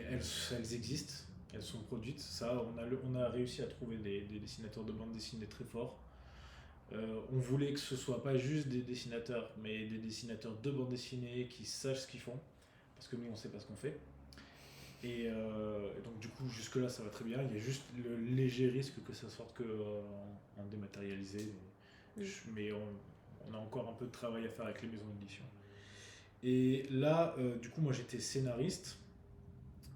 elles existent, elles sont produites. Ça, on a réussi à trouver des dessinateurs de bandes dessinées très forts. On voulait que ce soit pas juste des dessinateurs, mais des dessinateurs de bandes dessinées qui sachent ce qu'ils font, parce que nous on sait pas ce qu'on fait. Et donc du coup jusque là ça va très bien, il y a juste le léger risque que ça sorte que en dématérialisé, mais on a encore un peu de travail à faire avec les maisons d'édition. Et là du coup moi j'étais scénariste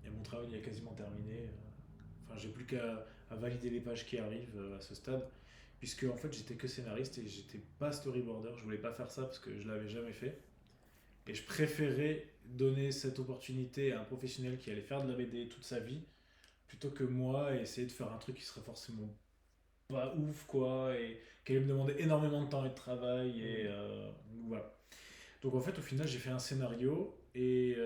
et mon travail est quasiment terminé. Enfin j'ai plus qu'à valider les pages qui arrivent à ce stade, puisque en fait j'étais que scénariste et j'étais pas storyboarder, je voulais pas faire ça parce que je l'avais jamais fait. Et je préférais donner cette opportunité à un professionnel qui allait faire de la BD toute sa vie, plutôt que moi essayer de faire un truc qui serait forcément pas ouf, quoi, et qui allait me demander énormément de temps et de travail. Et voilà. Donc en fait, au final, j'ai fait un scénario Et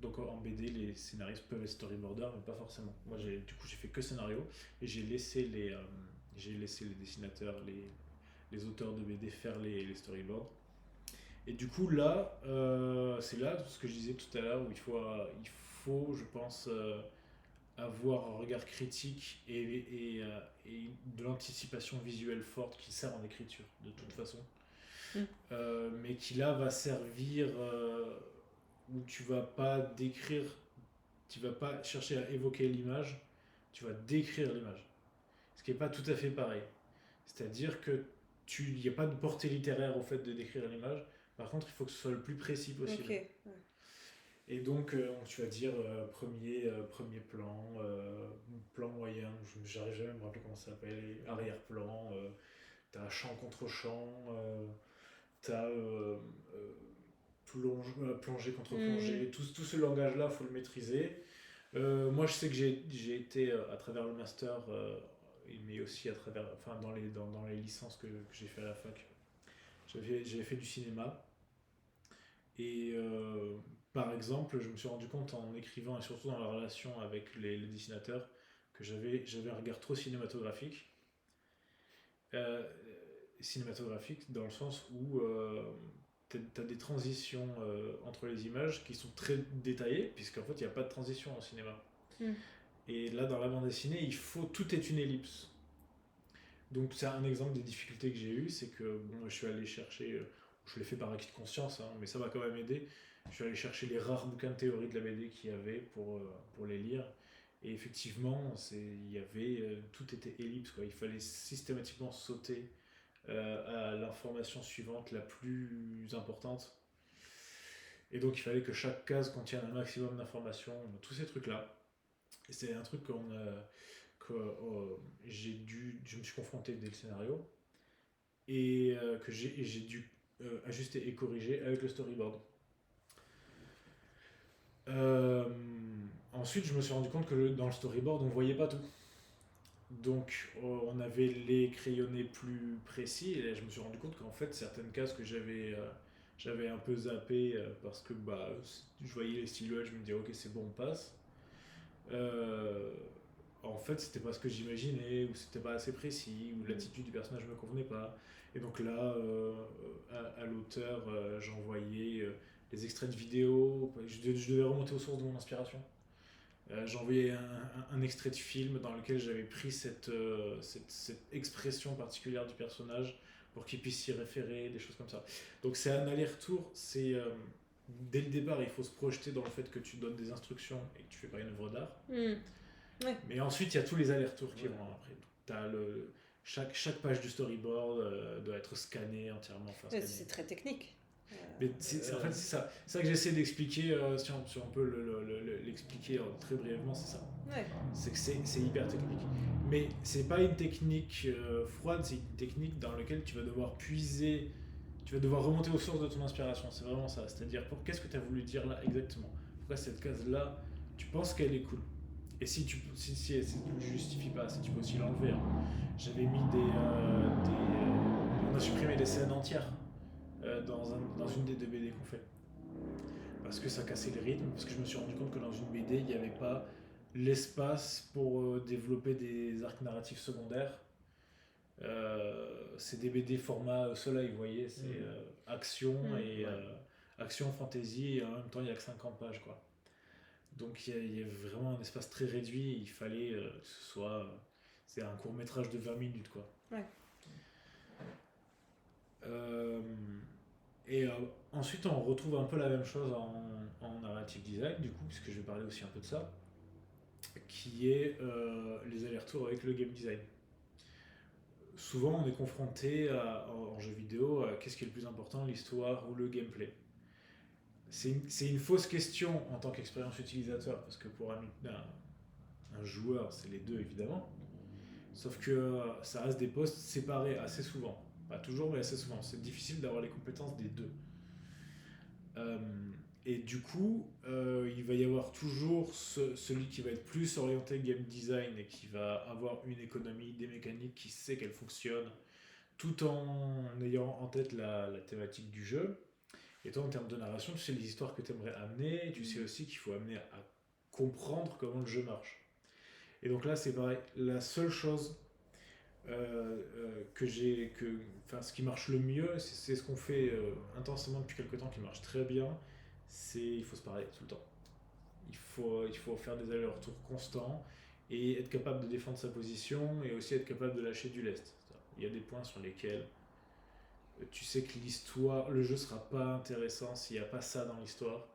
donc en BD, les scénaristes peuvent être storyboarders, mais pas forcément. Moi, j'ai fait que scénario et j'ai laissé les dessinateurs, les auteurs de BD faire les storyboards. Et du coup, là, c'est là ce que je disais tout à l'heure où il faut je pense, avoir un regard critique et de l'anticipation visuelle forte qui sert en écriture, de toute façon. Mais qui là va servir où tu vas pas décrire, tu vas pas chercher à évoquer l'image, tu vas décrire l'image. Ce qui n'est pas tout à fait pareil. C'est-à-dire que il n'y a pas de portée littéraire au fait de décrire l'image. Par contre, il faut que ce soit le plus précis possible. Ok. Et donc, tu vas dire premier plan, plan moyen, j'arrive jamais à me rappeler comment ça s'appelle, arrière-plan, t'as champ contre champ, t'as plongée contre plongée, tout ce langage-là, il faut le maîtriser. Moi, je sais que j'ai été à travers le master, mais aussi à travers, enfin, dans les licences que j'ai fait à la fac. J'avais fait du cinéma. Et par exemple, je me suis rendu compte en écrivant et surtout dans la relation avec les dessinateurs que j'avais un regard trop cinématographique. Cinématographique dans le sens où t'as des transitions entre les images qui sont très détaillées, puisqu'en fait il n'y a pas de transition en cinéma. Et là dans la bande dessinée, tout est une ellipse. Donc c'est un exemple des difficultés que j'ai eues, c'est que bon, je suis allé chercher, je l'ai fait par acquis de conscience, hein, mais ça m'a quand même aidé. Je suis allé chercher les rares bouquins de théorie de la BD qu'il y avait pour les lire. Et effectivement, tout était ellipse, quoi. Il fallait systématiquement sauter à l'information suivante, la plus importante. Et donc il fallait que chaque case contienne un maximum d'informations, tous ces trucs-là. Et c'est un truc que je me suis confronté dès le scénario et que j'ai dû ajuster et corriger avec le storyboard. Ensuite, je me suis rendu compte que dans le storyboard, on voyait pas tout. Donc, on avait les crayonnés plus précis, et je me suis rendu compte qu'en fait, certaines cases que j'avais un peu zappées parce que je voyais les silhouettes, je me disais, ok, c'est bon, on passe. En fait, c'était pas ce que j'imaginais, ou c'était pas assez précis, ou l'attitude du personnage me convenait pas. Et donc là, à l'auteur, j'envoyais des extraits de vidéos, je devais remonter aux sources de mon inspiration. J'envoyais un extrait de film dans lequel j'avais pris cette expression particulière du personnage pour qu'il puisse s'y référer, des choses comme ça. Donc c'est un aller-retour, dès le départ, il faut se projeter dans le fait que tu donnes des instructions et que tu fais pas une œuvre d'art. Ouais. Mais ensuite, il y a tous les allers-retours qui vont après. Chaque page du storyboard doit être scannée entièrement. C'est très technique. Mais en fait, c'est ça que j'essaie d'expliquer, si on peut l'expliquer très brièvement, c'est ça. Ouais. C'est que c'est hyper technique. Mais c'est pas une technique froide, c'est une technique dans laquelle tu vas devoir puiser, tu vas devoir remonter aux sources de ton inspiration. C'est vraiment ça. C'est-à-dire, qu'est-ce que tu as voulu dire là exactement? Pourquoi cette case-là, tu penses qu'elle est cool? Et si tu ne justifies pas, si tu peux aussi l'enlever. Hein. J'avais mis on a supprimé des scènes entières dans une des deux BD qu'on fait. Parce que ça cassait le rythme, parce que je me suis rendu compte que dans une BD, il n'y avait pas l'espace pour développer des arcs narratifs secondaires. C'est des BD format soleil, vous voyez, c'est action et action, fantasy, et en même temps, il n'y a que 50 pages, quoi. Donc il y a vraiment un espace très réduit, il fallait que ce soit... c'est un court-métrage de 20 minutes, quoi. Ouais. Ensuite, on retrouve un peu la même chose en narrative design, du coup, puisque je vais parler aussi un peu de ça, qui est les allers-retours avec le game design. Souvent, on est confronté en jeu vidéo à qu'est-ce qui est le plus important, l'histoire ou le gameplay. C'est une fausse question en tant qu'expérience utilisateur, parce que pour un joueur, c'est les deux évidemment. Sauf que ça reste des postes séparés assez souvent. Pas toujours, mais assez souvent. C'est difficile d'avoir les compétences des deux. Et du coup, il va y avoir toujours celui qui va être plus orienté game design et qui va avoir une économie, des mécaniques, qui sait qu'elles fonctionnent, tout en ayant en tête la thématique du jeu. Et toi, en termes de narration, tu sais les histoires que tu aimerais amener, et tu sais aussi qu'il faut amener à comprendre comment le jeu marche. Et donc là, c'est pareil. La seule chose ce qui marche le mieux, c'est ce qu'on fait intensément depuis quelques temps qui marche très bien, c'est il faut se parler tout le temps. Il faut faire des allers-retours constants et être capable de défendre sa position et aussi être capable de lâcher du lest. Il y a des points sur lesquels tu sais que le jeu sera pas intéressant s'il n'y a pas ça dans l'histoire.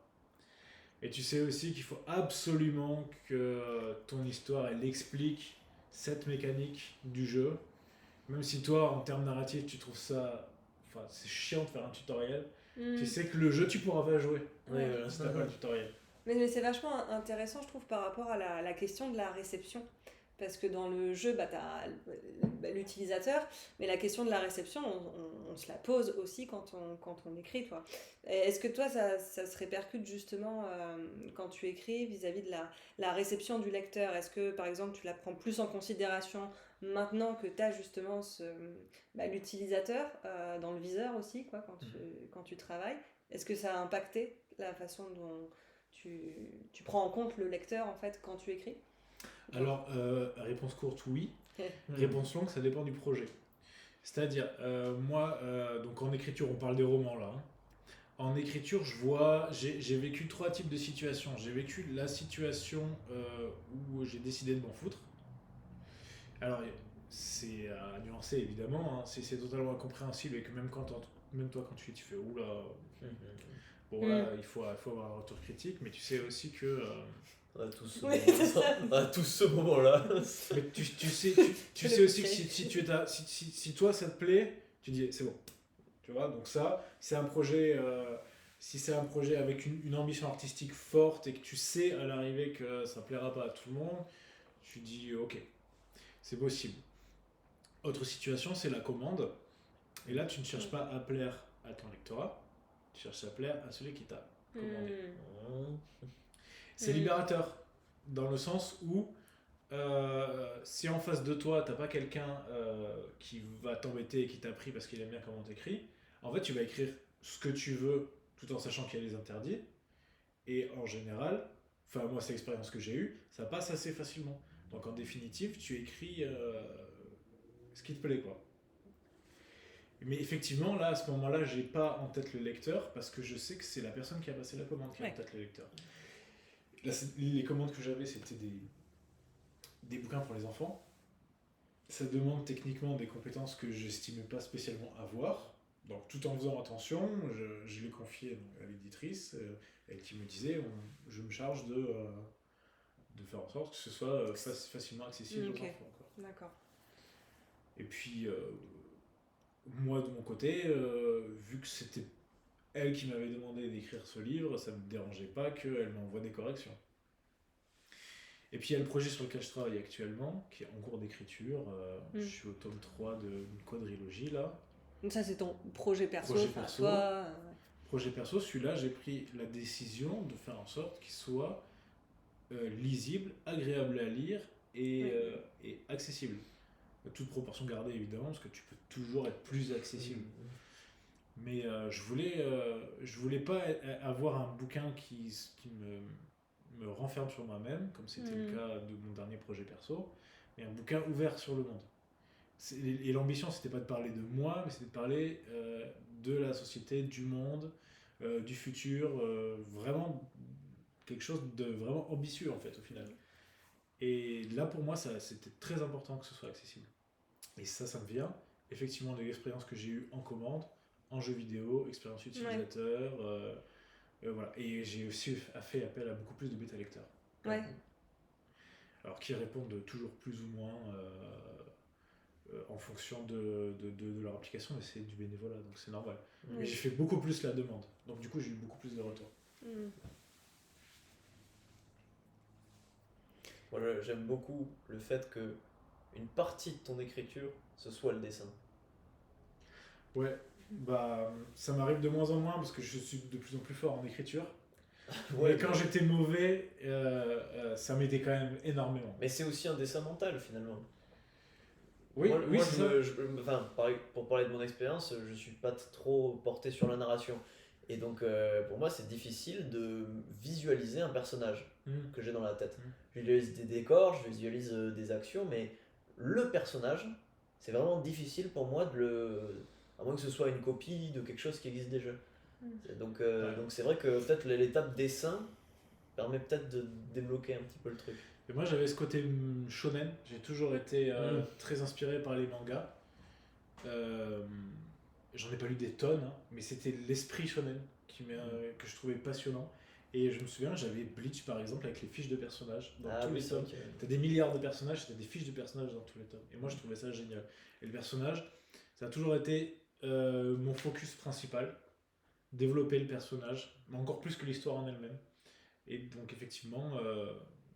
Et tu sais aussi qu'il faut absolument que ton histoire, elle explique cette mécanique du jeu. Même si toi, en termes narratifs, tu trouves ça... Enfin, c'est chiant de faire un tutoriel. Tu sais que le jeu, tu pourras pas jouer. Ouais, Si t'as pas le tutoriel. Mais c'est vachement intéressant, je trouve, par rapport à la question de la réception. Parce que dans le jeu, tu as l'utilisateur, mais la question de la réception, on se la pose aussi quand on écrit, toi. Est-ce que toi, ça se répercute justement quand tu écris vis-à-vis de la réception du lecteur? Est-ce que, par exemple, tu la prends plus en considération maintenant que tu as justement l'utilisateur dans le viseur aussi, quoi, quand tu travailles? Est-ce que ça a impacté la façon dont tu prends en compte le lecteur, en fait, quand tu écris? Alors, réponse courte, oui. Réponse longue, ça dépend du projet. C'est-à-dire, moi, donc en écriture, on parle des romans là. En écriture, j'ai vécu 3 types de situations. J'ai vécu la situation où j'ai décidé de m'en foutre. Alors, c'est à nuancer évidemment, hein. C'est totalement incompréhensible et que même toi, quand tu fais oula. Bon, là, il faut avoir un retour critique, mais tu sais aussi que. On a tous ce moment-là. Mais tu sais aussi que si toi ça te plaît, tu dis c'est bon. Tu vois, donc ça, c'est un projet. Si c'est un projet avec une ambition artistique forte et que tu sais à l'arrivée que ça plaira pas à tout le monde, tu dis ok, c'est possible. Autre situation, c'est la commande. Et là, tu ne cherches pas à plaire à ton lectorat, tu cherches à plaire à celui qui t'a commandé. C'est libérateur, dans le sens où si en face de toi, t'as pas quelqu'un qui va t'embêter et qui t'a pris parce qu'il aime bien comment t'écris, en fait, tu vas écrire ce que tu veux tout en sachant qu'il y a les interdits. Et en général, enfin, moi, c'est l'expérience que j'ai eue, ça passe assez facilement. Donc, en définitive, tu écris ce qui te plaît, quoi. Mais effectivement, là, à ce moment-là, j'ai pas en tête le lecteur parce que je sais que c'est la personne qui a passé la commande qui a en tête le lecteur. Là, les commandes que j'avais, c'était des bouquins pour les enfants. Ça demande techniquement des compétences que j'estimais pas spécialement avoir. Donc, tout en faisant attention, je l'ai confié à l'éditrice, elle qui me disait je me charge de faire en sorte que ce soit facilement accessible aux enfants. Quoi. D'accord. Et puis, moi, de mon côté, vu que c'était elle qui m'avait demandé d'écrire ce livre, ça me dérangeait pas qu'elle m'envoie des corrections. Et puis il y a le projet sur lequel je travaille actuellement, qui est en cours d'écriture. Je suis au tome 3 d'une quadrilogie là. Donc ça c'est ton projet perso. Projet perso, celui-là j'ai pris la décision de faire en sorte qu'il soit lisible, agréable à lire et accessible. Toute proportion gardée évidemment, parce que tu peux toujours être plus accessible. Mais je voulais pas avoir un bouquin qui me renferme sur moi-même, comme c'était le cas de mon dernier projet perso, mais un bouquin ouvert sur le monde. Et l'ambition, c'était pas de parler de moi, mais c'était de parler de la société, du monde, du futur, vraiment quelque chose de vraiment ambitieux en fait au final. Et là pour moi, c'était très important que ce soit accessible. Et ça me vient effectivement de l'expérience que j'ai eue en commande, en jeu vidéo, expérience utilisateur, voilà. Et j'ai aussi fait appel à beaucoup plus de bêta-lecteurs. Ouais. Alors qui répondent toujours plus ou moins en fonction de leur application, mais c'est du bénévolat, donc c'est normal. Mais j'ai fait beaucoup plus la demande, donc du coup j'ai eu beaucoup plus de retours. Moi j'aime beaucoup le fait que une partie de ton écriture, ce soit le dessin. Ouais. Bah, ça m'arrive de moins en moins parce que je suis de plus en plus fort en écriture. Mais quand j'étais mauvais, ça m'aidait quand même énormément. Mais c'est aussi un dessin mental finalement. Oui, moi pour parler de mon expérience, je suis pas trop porté sur la narration. Et donc, pour moi, c'est difficile de visualiser un personnage que j'ai dans la tête. Je visualise des décors, je visualise des actions, mais le personnage, c'est vraiment difficile pour moi à moins que ce soit une copie de quelque chose qui existe déjà. Donc c'est vrai que peut-être l'étape dessin permet peut-être de débloquer un petit peu le truc. Et moi j'avais ce côté shonen, j'ai toujours été très inspiré par les mangas. J'en ai pas lu des tonnes, hein, mais c'était l'esprit shonen que je trouvais passionnant. Et je me souviens, j'avais Bleach par exemple avec les fiches de personnages dans tous les tomes. T'as des milliards de personnages, t'as des fiches de personnages dans tous les tomes. Et moi je trouvais ça génial. Et le personnage, ça a toujours été mon focus principal. Développer le personnage, mais encore plus que l'histoire en elle-même. Et donc effectivement,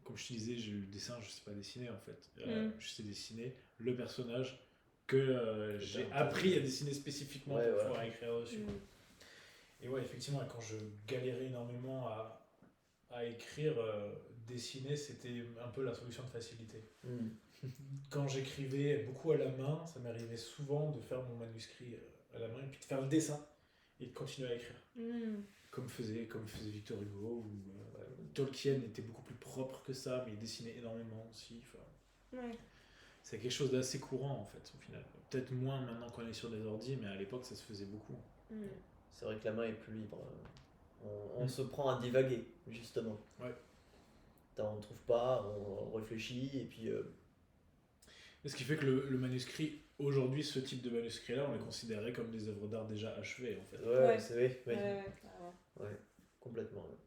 comme je te disais, le dessin, je sais pas dessiner en fait. Je sais dessiner le personnage que j'ai appris à dessiner spécifiquement pour pouvoir écrire dessus. Et ouais, effectivement, quand je galérais énormément à écrire, dessiner, c'était un peu la solution de facilité. Quand j'écrivais beaucoup à la main, ça m'arrivait souvent de faire mon manuscrit à la main et puis de faire le dessin et de continuer à écrire. Comme faisait Victor Hugo, ou Tolkien était beaucoup plus propre que ça, mais il dessinait énormément aussi. C'est quelque chose d'assez courant en fait, au final. Peut-être moins maintenant qu'on est sur des ordi, mais à l'époque ça se faisait beaucoup. C'est vrai que la main est plus libre. On se prend à divaguer, justement. Ouais. On ne trouve pas, on réfléchit, et puis... Ce qui fait que le manuscrit, aujourd'hui, ce type de manuscrit-là, on les considérait comme des œuvres d'art déjà achevées, en fait. Ouais, complètement. Ouais.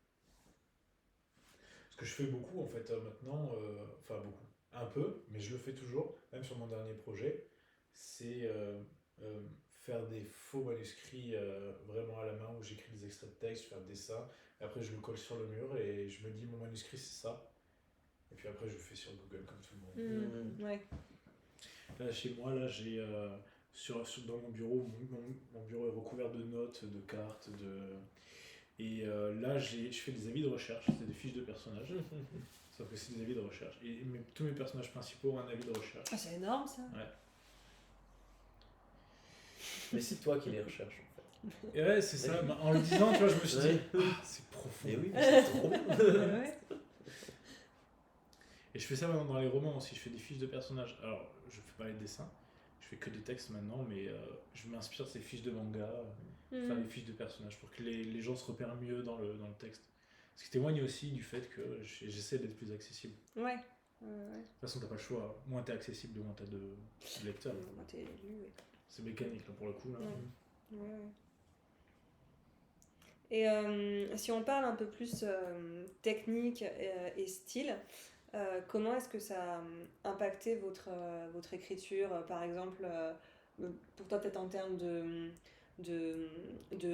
Ce que je fais beaucoup, en fait, maintenant, enfin beaucoup, un peu, mais je le fais toujours, même sur mon dernier projet, c'est faire des faux manuscrits vraiment à la main, où j'écris des extraits de texte, je fais un dessin, et après je le colle sur le mur, et je me dis, mon manuscrit, c'est ça. Et puis après, je le fais sur Google, comme tout le monde. Ouais. Là, chez moi, là, j'ai dans mon bureau, mon bureau est recouvert de notes, de cartes, et là, je fais des avis de recherche, c'est des fiches de personnages. Sauf que c'est des avis de recherche. Et tous mes personnages principaux ont un avis de recherche. Ah, c'est énorme ça. Ouais. Mais c'est toi qui les recherches en fait. Et ouais, c'est ça. En le disant, tu vois, je me suis dit, c'est profond. Et oui, c'est trop bien. Et je fais ça maintenant dans les romans aussi, je fais des fiches de personnages. Alors, je fais pas les dessins, je fais que des textes maintenant, mais je m'inspire de ces fiches de manga, faire des fiches de personnages pour que les gens se repèrent mieux dans le texte. Ce qui témoigne aussi du fait que j'essaie d'être plus accessible. Ouais. De toute façon, t'as pas le choix. Moins t'es accessible, moins t'as de lecteurs. Moins t'es lu, C'est mécanique là, pour le coup. Là. Et si on parle un peu plus technique et style, comment est-ce que ça a impacté votre écriture, par exemple, pour toi peut-être en termes de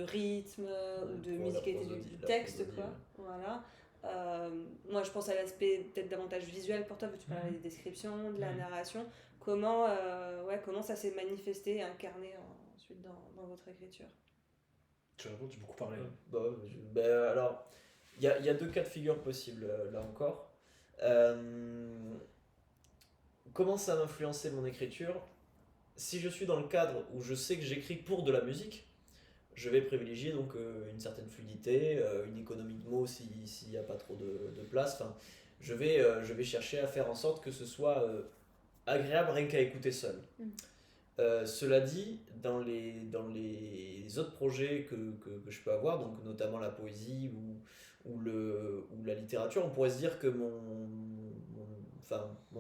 rythme ou de musicalité du texte, quoi. Voilà. Moi je pense à l'aspect peut-être davantage visuel pour toi, parce que tu parlais des descriptions, de la narration. Comment ça s'est manifesté et incarné ensuite dans votre écriture? Tu réponds, tu as beaucoup parlé. Alors, il y a deux cas de figure possibles là encore. Comment ça a influencé mon écriture? Si je suis dans le cadre où je sais que j'écris pour de la musique, je vais privilégier donc une certaine fluidité, une économie de mots s'il n'y a pas trop de place. Enfin, je vais chercher à faire en sorte que ce soit agréable rien qu'à écouter seul. Cela dit, dans les autres projets que je peux avoir, donc notamment la poésie ou la littérature, on pourrait se dire que mon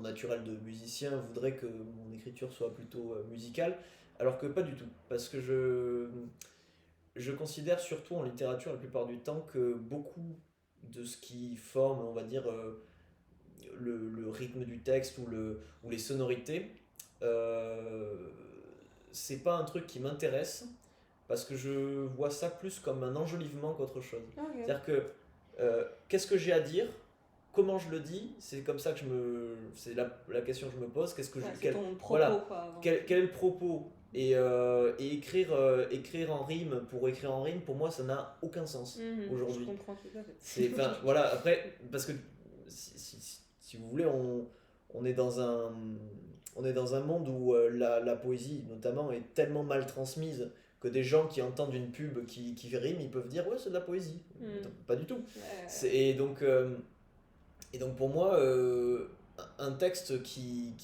naturel de musicien voudrait que mon écriture soit plutôt musicale, alors que pas du tout, parce que je considère surtout en littérature la plupart du temps que beaucoup de ce qui forme, on va dire, le rythme du texte ou les sonorités, c'est pas un truc qui m'intéresse, parce que je vois ça plus comme un enjolivement qu'autre chose. C'est-à-dire que qu'est-ce que j'ai à dire, comment je le dis, c'est comme ça que c'est la question que je me pose. Ton propos, quoi. Quel est le propos? Et écrire en rime pour écrire en rime, pour moi ça n'a aucun sens aujourd'hui. Je comprends tout à fait. Voilà, après, parce que si vous voulez, on est dans un monde où la poésie notamment est tellement mal transmise que des gens qui entendent une pub qui rime, ils peuvent dire ouais c'est de la poésie. Pas du tout. Et donc pour moi, un texte qui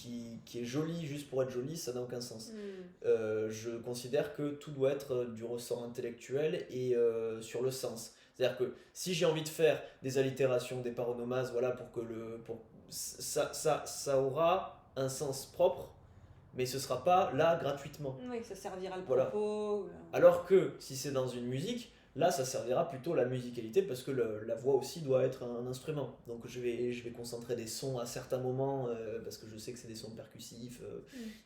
est joli juste pour être joli, ça n'a aucun sens. Je considère que tout doit être du ressort intellectuel et sur le sens. C'est-à-dire que si j'ai envie de faire des allitérations, des paronomases, voilà, ça aura un sens propre, mais ce sera pas là gratuitement. Oui, ça servira le Voilà. propos. Alors que si c'est dans une musique, là ça servira plutôt la musicalité parce que la voix aussi doit être un instrument. Donc je vais concentrer des sons à certains moments parce que je sais que c'est des sons percussifs.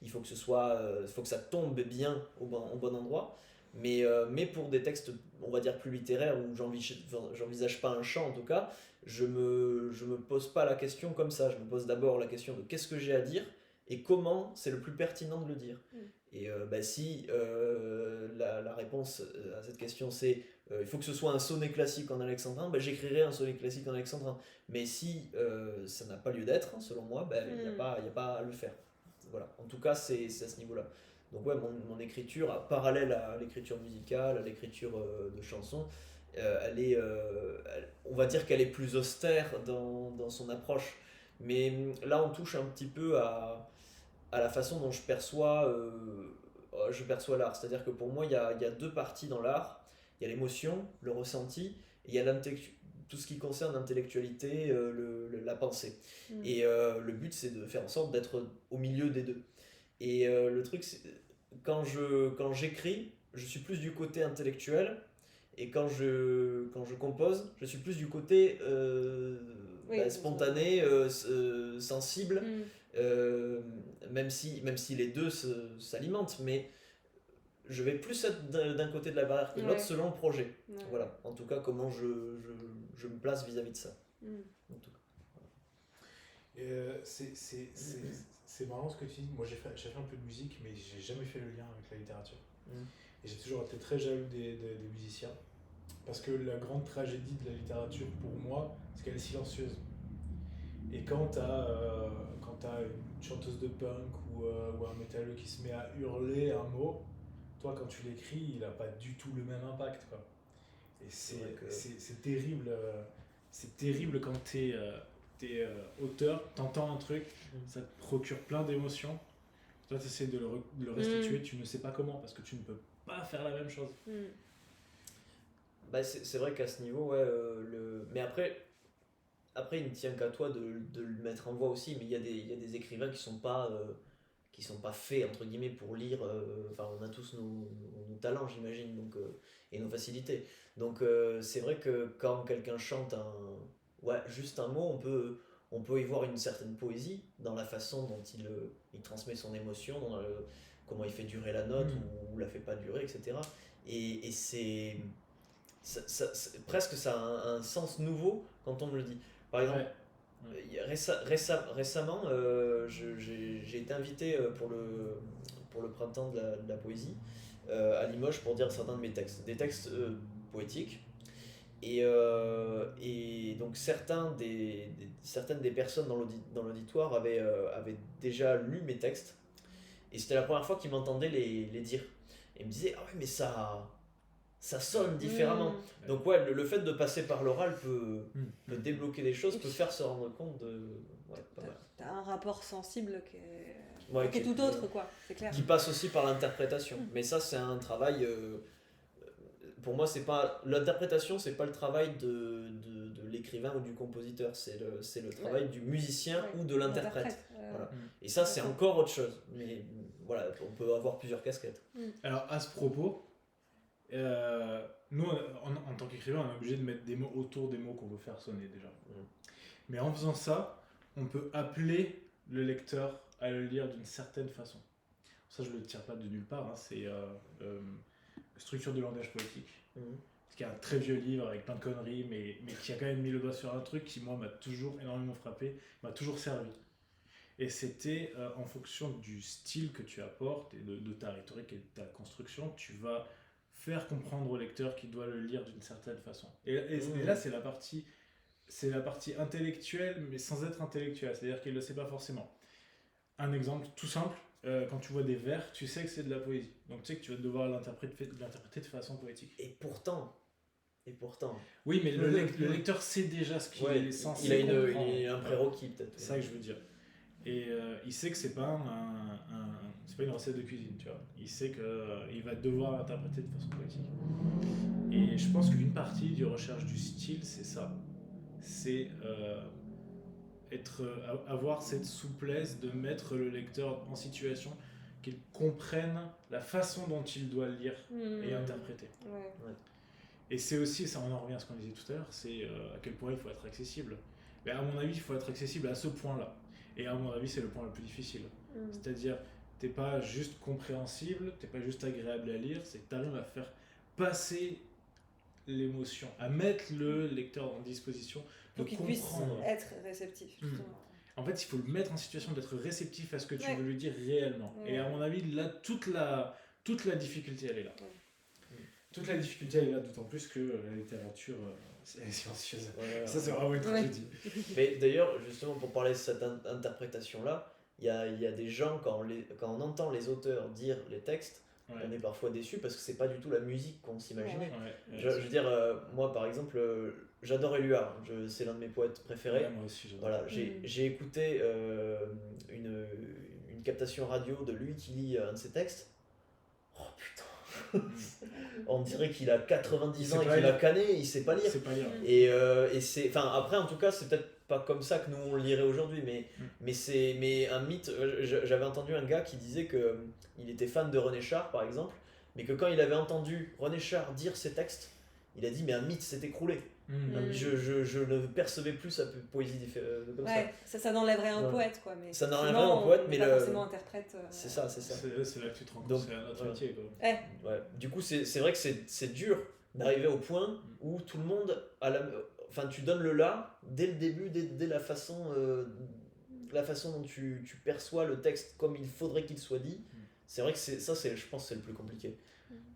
Il faut que faut que ça tombe bien au bon endroit. Mais pour des textes, on va dire plus littéraires où j'envisage pas un chant en tout cas, je me pose pas la question comme ça. Je me pose d'abord la question de qu'est-ce que j'ai à dire et comment c'est le plus pertinent de le dire. Et si la réponse à cette question c'est il faut que ce soit un sonnet classique en alexandrin, j'écrirai un sonnet classique en alexandrin. Mais si ça n'a pas lieu d'être, selon moi, il n'y a pas à le faire. Voilà. En tout cas, c'est à ce niveau-là. Donc ouais, mon écriture, parallèle à l'écriture musicale, à l'écriture de chansons, on va dire qu'elle est plus austère dans son approche. Mais là, on touche un petit peu à la façon dont je perçois l'art. C'est-à-dire que pour moi, il y a deux parties dans l'art. Il y a l'émotion, le ressenti, et il y a tout ce qui concerne l'intellectualité, la pensée. Et le but, c'est de faire en sorte d'être au milieu des deux. Et le truc, c'est quand j'écris, je suis plus du côté intellectuel, et quand je compose, je suis plus du côté spontané, sensible, même si les deux s'alimentent, mais je vais plus être d'un côté de la barrière que de l'autre selon le projet. Voilà, en tout cas, comment je me place vis-à-vis de ça. En tout cas. C'est marrant ce que tu dis. Moi j'ai fait un peu de musique, mais j'ai jamais fait le lien avec la littérature. Et j'ai toujours été très jaloux des musiciens. Parce que la grande tragédie de la littérature pour moi, c'est qu'elle est silencieuse. Et quand t'as une chanteuse de punk ou un métalleux qui se met à hurler un mot, toi quand tu l'écris, il n'a pas du tout le même impact, quoi. Et c'est terrible. C'est terrible quand t'es auteur, t'entends un truc, ça te procure plein d'émotions. Toi t'essaies de le restituer, tu ne sais pas comment parce que tu ne peux pas faire la même chose. C'est vrai qu'à ce niveau, mais après il ne tient qu'à toi de le mettre en voix aussi, mais il y a des écrivains qui sont pas faits entre guillemets pour lire. On a tous nos talents, j'imagine, donc et nos facilités. Donc c'est vrai que quand quelqu'un chante juste un mot, on peut y voir une certaine poésie dans la façon dont il transmet son émotion, dans comment il fait durer la note ou la fait pas durer, etc. Et presque ça a un sens nouveau quand on me le dit. Par exemple, récemment, j'ai été invité pour le printemps de la poésie à Limoges pour dire certains de mes textes, des textes poétiques. Et donc certaines des personnes dans l'auditoire avaient déjà lu mes textes et c'était la première fois qu'ils m'entendaient les dire. Et ils me disaient ah ouais mais ça sonne différemment. Donc le fait de passer par l'oral peut débloquer des choses, peut faire se rendre compte de pas mal. T'as un rapport sensible qui est tout autre, quoi, c'est clair. Qui passe aussi par l'interprétation. Mais ça c'est un travail pour moi l'interprétation c'est pas le travail de l'écrivain ou du compositeur, c'est le travail du musicien ou de l'interprète. Voilà. Et ça c'est encore autre chose. Mais voilà, on peut avoir plusieurs casquettes. Alors à ce propos, nous en tant qu'écrivain on est obligé de mettre des mots autour des mots qu'on veut faire sonner déjà. Mais en faisant ça, on peut appeler le lecteur à le lire d'une certaine façon. Ça je le tire pas de nulle part, c'est Structure du langage poétique. Qui est un très vieux livre avec plein de conneries, mais qui a quand même mis le doigt sur un truc qui moi m'a toujours énormément frappé, m'a toujours servi. Et c'était en fonction du style que tu apportes et de ta rhétorique et de ta construction, tu vas faire comprendre au lecteur qu'il doit le lire d'une certaine façon. Et là c'est la partie intellectuelle, mais sans être intellectuelle, c'est-à-dire qu'il ne le sait pas forcément. Un exemple tout simple, quand tu vois des vers, tu sais que c'est de la poésie. Donc tu sais que tu vas devoir l'interpréter de façon poétique. Et pourtant. Oui, mais le lecteur sait déjà ce qu'il est censé comprendre. Il a un prérequis peut-être. C'est ça que je veux dire. Et il sait que c'est pas c'est pas une recette de cuisine, tu vois. Il sait qu'il va devoir l'interpréter de façon poétique. Et je pense qu'une partie du recherche du style, c'est ça. C'est avoir cette souplesse de mettre le lecteur en situation qu'il comprenne la façon dont il doit lire et interpréter. Ouais. Et c'est aussi, ça on en revient à ce qu'on disait tout à l'heure, c'est à quel point il faut être accessible. Mais à mon avis, il faut être accessible à ce point-là. Et à mon avis, c'est le point le plus difficile. C'est-à-dire, t'es pas juste compréhensible, t'es pas juste agréable à lire, c'est que t'arrives à faire passer l'émotion, à mettre le lecteur en disposition de Pour qu'il puisse comprendre. être réceptif, justement. En fait, il faut le mettre en situation d'être réceptif à ce que tu Ouais. veux lui dire réellement. Ouais. Et à mon avis, là, toute la difficulté, elle est là. Ouais. Toute la difficulté, elle est là, d'autant plus que la littérature, elle est silencieuse. Voilà. Ça, c'est vraiment une tragédie. Mais d'ailleurs, justement, pour parler de cette interprétation-là, il y a des gens, quand on entend les auteurs dire les textes, Ouais. on est parfois déçu parce que c'est pas du tout la musique qu'on s'imaginait. Ouais. Je veux dire, moi par exemple, j'adore Éluard, c'est l'un de mes poètes préférés. Ouais, moi aussi, j'adore. Voilà, j'ai écouté une captation radio de lui qui lit un de ses textes. Oh putain, on dirait qu'il a 90 ans et qu'il a cané, il sait pas lire. C'est pas lire. Et c'est, enfin après en tout cas c'est peut-être pas comme ça que nous on le lirait aujourd'hui, mais un mythe. J'avais entendu un gars qui disait que il était fan de René Char par exemple, mais que quand il avait entendu René Char dire ses textes, il a dit mais un mythe s'est écroulé. Je ne percevais plus sa poésie comme ça. Ça n'enlèverait un Ouais. poète, quoi. Mais Ça n'enlèverait effectivement, un poète, on mais pas le- forcément interprète. C'est ça. C'est là que tu te rends compte, Donc, c'est un autre ouais. métier. Quoi. Ouais. Du coup, c'est vrai que c'est dur d'arriver au point où tout le monde enfin, tu donnes le là dès le début, dès la façon dont tu perçois le texte comme il faudrait qu'il soit dit. C'est vrai que je pense que c'est le plus compliqué.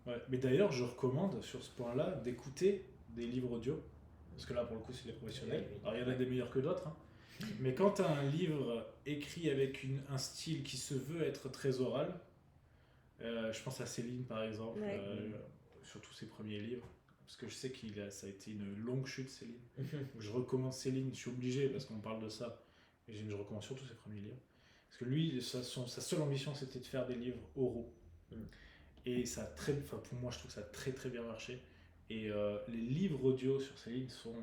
Ouais. Mais d'ailleurs, je recommande sur ce point-là d'écouter des livres audio. Parce que là, pour le coup, c'est des professionnels. Oui. Alors, il y en a des meilleurs que d'autres. Hein. Mais quand tu as un livre écrit avec un style qui se veut être très oral, je pense à Céline par exemple, Ouais. surtout ses premiers livres, parce que je sais ça a été une longue chute, Céline. Donc, je recommande Céline, je suis obligé parce qu'on parle de ça, et je recommande surtout ses premiers livres. Parce que lui, sa seule ambition, c'était de faire des livres oraux. Et ça pour moi, je trouve que ça a très très bien marché. Et les livres audio sur Céline sont.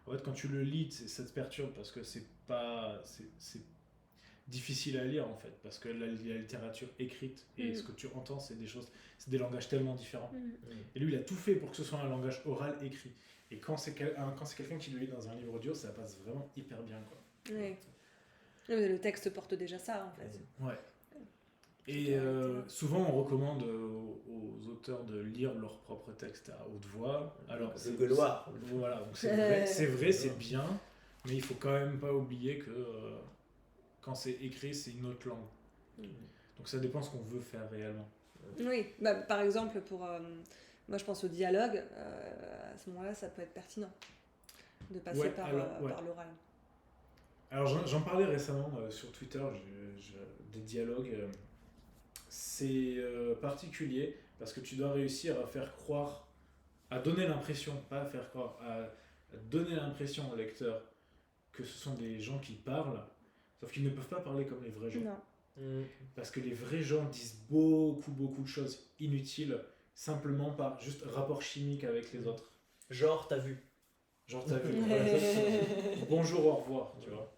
En fait, quand tu le lis, ça te perturbe parce que c'est difficile à lire en fait. Parce que la littérature écrite et ce que tu entends, c'est des langages tellement différents. Et lui, il a tout fait pour que ce soit un langage oral écrit. Et quand c'est quelqu'un qui le lit dans un livre audio, ça passe vraiment hyper bien, quoi. Ouais. Le texte porte déjà ça, en fait. Ouais. Et souvent, on recommande aux auteurs de lire leur propre texte à haute voix. Alors, Le gueuloir. Voilà, donc c'est vrai, c'est bien, mais il faut quand même pas oublier que quand c'est écrit, c'est une autre langue. Donc ça dépend ce qu'on veut faire réellement. Oui, par exemple, moi je pense au dialogue, à ce moment-là, ça peut être pertinent de passer par l'oral. Alors j'en parlais récemment sur Twitter, des dialogues. C'est particulier parce que tu dois réussir à faire croire, à donner l'impression, pas à faire croire, à donner l'impression au lecteur que ce sont des gens qui parlent, sauf qu'ils ne peuvent pas parler comme les vrais gens. Non. Parce que les vrais gens disent beaucoup de choses inutiles simplement par juste rapport chimique avec les autres. Genre, t'as vu. Genre t'as vu. Bonjour, au revoir, tu vois.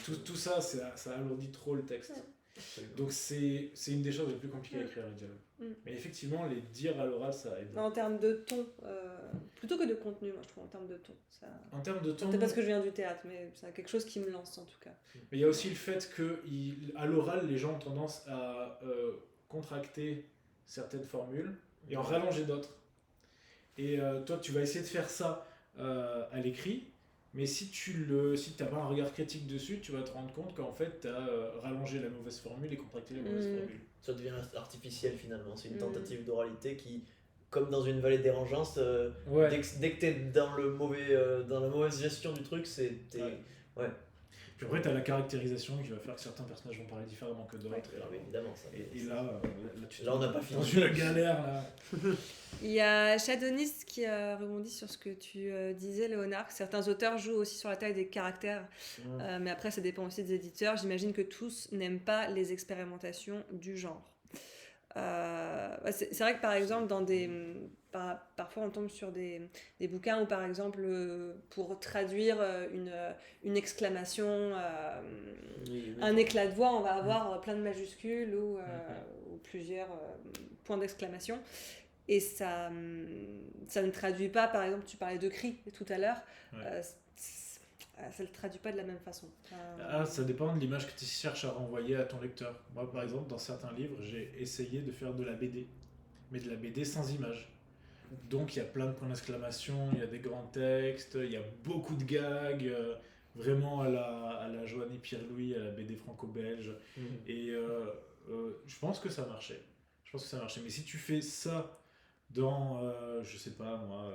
Tout ça, ça alourdit trop le texte. Donc c'est une des choses les plus compliquées à écrire, les dialogues. Mais effectivement, les dire à l'oral, ça aide. En termes de ton, plutôt que de contenu, moi je trouve, en termes de ton. Ça... En termes de ton... Peut-être parce que je viens du théâtre, mais c'est quelque chose qui me lance en tout cas. Mais il y a aussi le fait qu'à l'oral, les gens ont tendance à contracter certaines formules et en rallonger d'autres. Et toi, tu vas essayer de faire ça à l'écrit. Mais si tu n'as pas un regard critique dessus, tu vas te rendre compte qu'en fait, tu as rallongé la mauvaise formule et contracté la mauvaise formule. Ça devient artificiel finalement. C'est une tentative d'oralité qui, comme dans une vallée dérangeante, dès que tu es dans la mauvaise gestion du truc, Puis après, tu as la caractérisation qui va faire que certains personnages vont parler différemment que d'autres. Alors, évidemment, ça. Et là, tu Là, on n'a pas fini. dans une galère, là. Il y a Shadonis qui rebondit sur ce que tu disais, Léonard. Certains auteurs jouent aussi sur la taille des caractères, mais après, ça dépend aussi des éditeurs. J'imagine que tous n'aiment pas les expérimentations du genre. C'est vrai que par exemple, parfois on tombe sur des bouquins où par exemple, pour traduire une exclamation, un éclat de voix, on va avoir plein de majuscules ou plusieurs points d'exclamation. Et ça ne traduit pas, par exemple, tu parlais de cri tout à l'heure, ça ne le traduit pas de la même façon. Ça dépend de l'image que tu cherches à renvoyer à ton lecteur. Moi, par exemple, dans certains livres, j'ai essayé de faire de la BD, mais de la BD sans image. Donc, il y a plein de points d'exclamation, il y a des grands textes, il y a beaucoup de gags, vraiment à la Joanny Pierre-Louis, à la BD franco-belge. Et je pense que ça marchait. Mais si tu fais ça dans, je sais pas moi,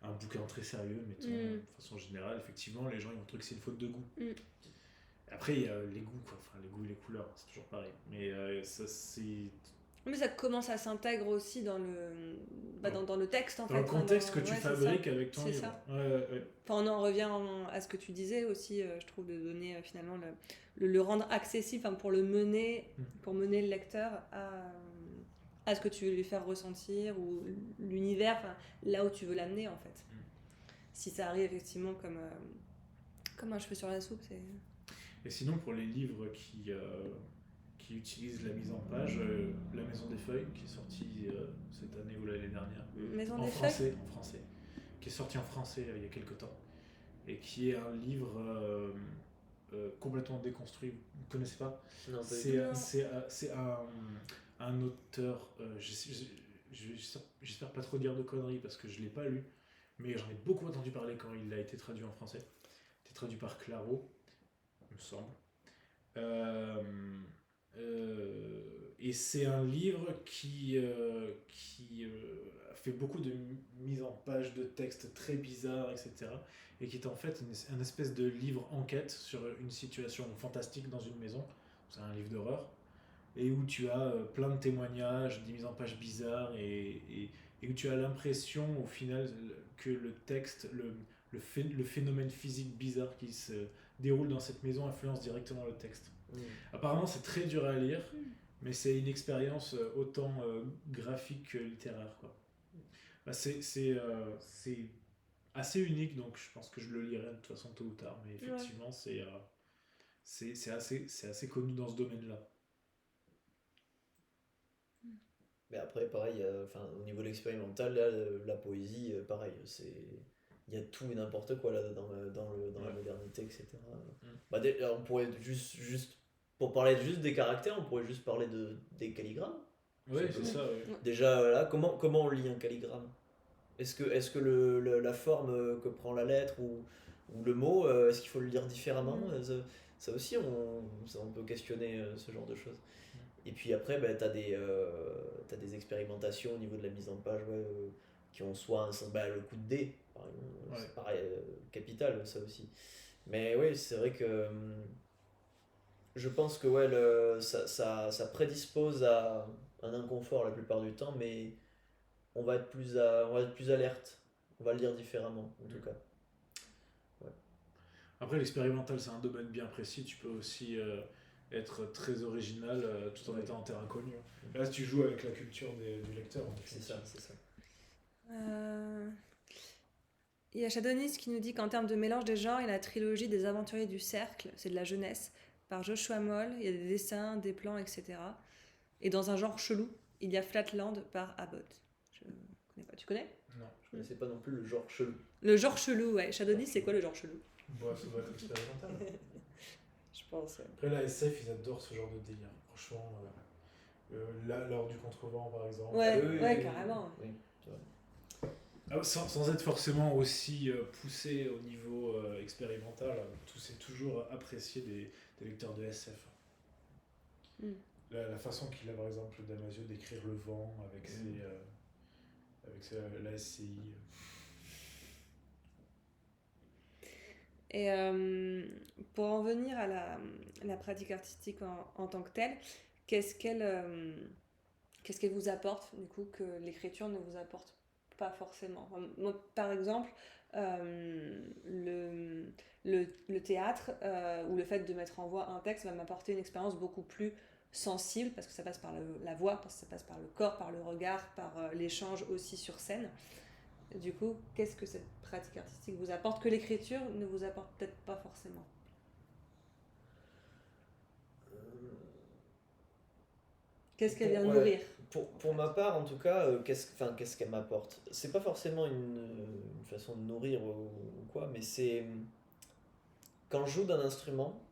un bouquin très sérieux, mettons, de façon générale, effectivement, les gens ils vont trouver que c'est une faute de goût. Après, il y a les goûts, quoi. Enfin, les goûts et les couleurs, c'est toujours pareil. Mais ça, c'est... Mais ça commence à s'intégrer aussi dans le texte, en fait. Dans le contexte que tu fabriques avec ton livre. C'est ça. Ouais. Enfin, on en revient à ce que tu disais aussi, je trouve, de donner finalement le rendre accessible, pour mener le lecteur à ce que tu veux lui faire ressentir ou l'univers, là où tu veux l'amener en fait. Si ça arrive effectivement comme un cheveu sur la soupe, c'est... Et sinon, pour les livres qui utilisent la mise en page, La Maison des Feuilles, qui est sortie cette année ou l'année dernière, en français, qui est sorti en français il y a quelques temps, et qui est un livre complètement déconstruit. Vous ne connaissez pas? Non, C'est un auteur, j'espère pas trop dire de conneries parce que je ne l'ai pas lu, mais j'en ai beaucoup entendu parler quand il a été traduit en français. Il a été traduit par Claro, il me semble. Et c'est un livre qui fait beaucoup de mise en page de textes très bizarres, etc. Et qui est en fait une espèce de livre enquête sur une situation fantastique dans une maison. C'est un livre d'horreur. Et où tu as plein de témoignages, des mises en page bizarres, et où tu as l'impression au final que le texte, le phénomène physique bizarre qui se déroule dans cette maison influence directement le texte. Apparemment c'est très dur à lire, mais c'est une expérience autant graphique que littéraire, quoi. C'est assez unique, donc je pense que je le lirai de toute façon tôt ou tard, mais effectivement c'est assez connu dans ce domaine-là. Mais après, pareil, au niveau de l'expérimental, là, la poésie, pareil, il y a tout et n'importe quoi là, dans la modernité, etc. On pourrait juste, pour parler juste des caractères, on pourrait juste parler des calligrammes. Oui, c'est ça. Ouais. Déjà, là, comment on lit un calligramme? Est-ce que la forme que prend la lettre ou le mot, est-ce qu'il faut le lire différemment? Ça aussi, on peut questionner ce genre de choses. Et puis après, t'as des expérimentations au niveau de la mise en page qui ont soit le coup de dé, par exemple, c'est pareil, capital, ça aussi. Mais oui, c'est vrai que je pense que ça prédispose à un inconfort la plupart du temps, mais on va être plus alerte, on va le lire différemment en tout cas. Ouais. Après, l'expérimental, c'est un domaine bien précis, tu peux aussi être très original tout en étant en terrain connu. Là, tu joues avec la culture du lecteur. C'est ça. Il y a Shadonis qui nous dit qu'en termes de mélange des genres, il y a la trilogie des Aventuriers du Cercle, c'est de la jeunesse, par Joshua Moll, il y a des dessins, des plans, etc. Et dans un genre chelou, il y a Flatland par Abbott. Je connais pas. Tu connais? Non, je connaissais pas non plus le genre chelou. Le genre chelou, ouais. Shadonis, c'est quoi le genre chelou? Ça doit être expérimental. Je pense. Après, la SF, ils adorent ce genre de délire. Franchement, l'heure du contrevent, par exemple. Ouais, carrément. Oui. Sans être forcément aussi poussé au niveau expérimental, c'est toujours apprécié des lecteurs de SF. La façon qu'il a, par exemple, Damasio d'écrire le vent avec la SCI. Et pour en venir à la pratique artistique en tant que telle, qu'est-ce qu'elle vous apporte, du coup, que l'écriture ne vous apporte pas forcément? Moi, par exemple, le théâtre ou le fait de mettre en voix un texte va m'apporter une expérience beaucoup plus sensible, parce que ça passe par la voix, parce que ça passe par le corps, par le regard, par l'échange aussi sur scène. Du coup, qu'est-ce que cette pratique artistique vous apporte que l'écriture ne vous apporte peut-être pas forcément? Qu'est-ce qu'elle vient nourrir? Pour ma part, en tout cas, qu'est-ce qu'elle m'apporte? C'est pas forcément une façon de nourrir ou quoi, mais c'est quand je joue d'un instrument,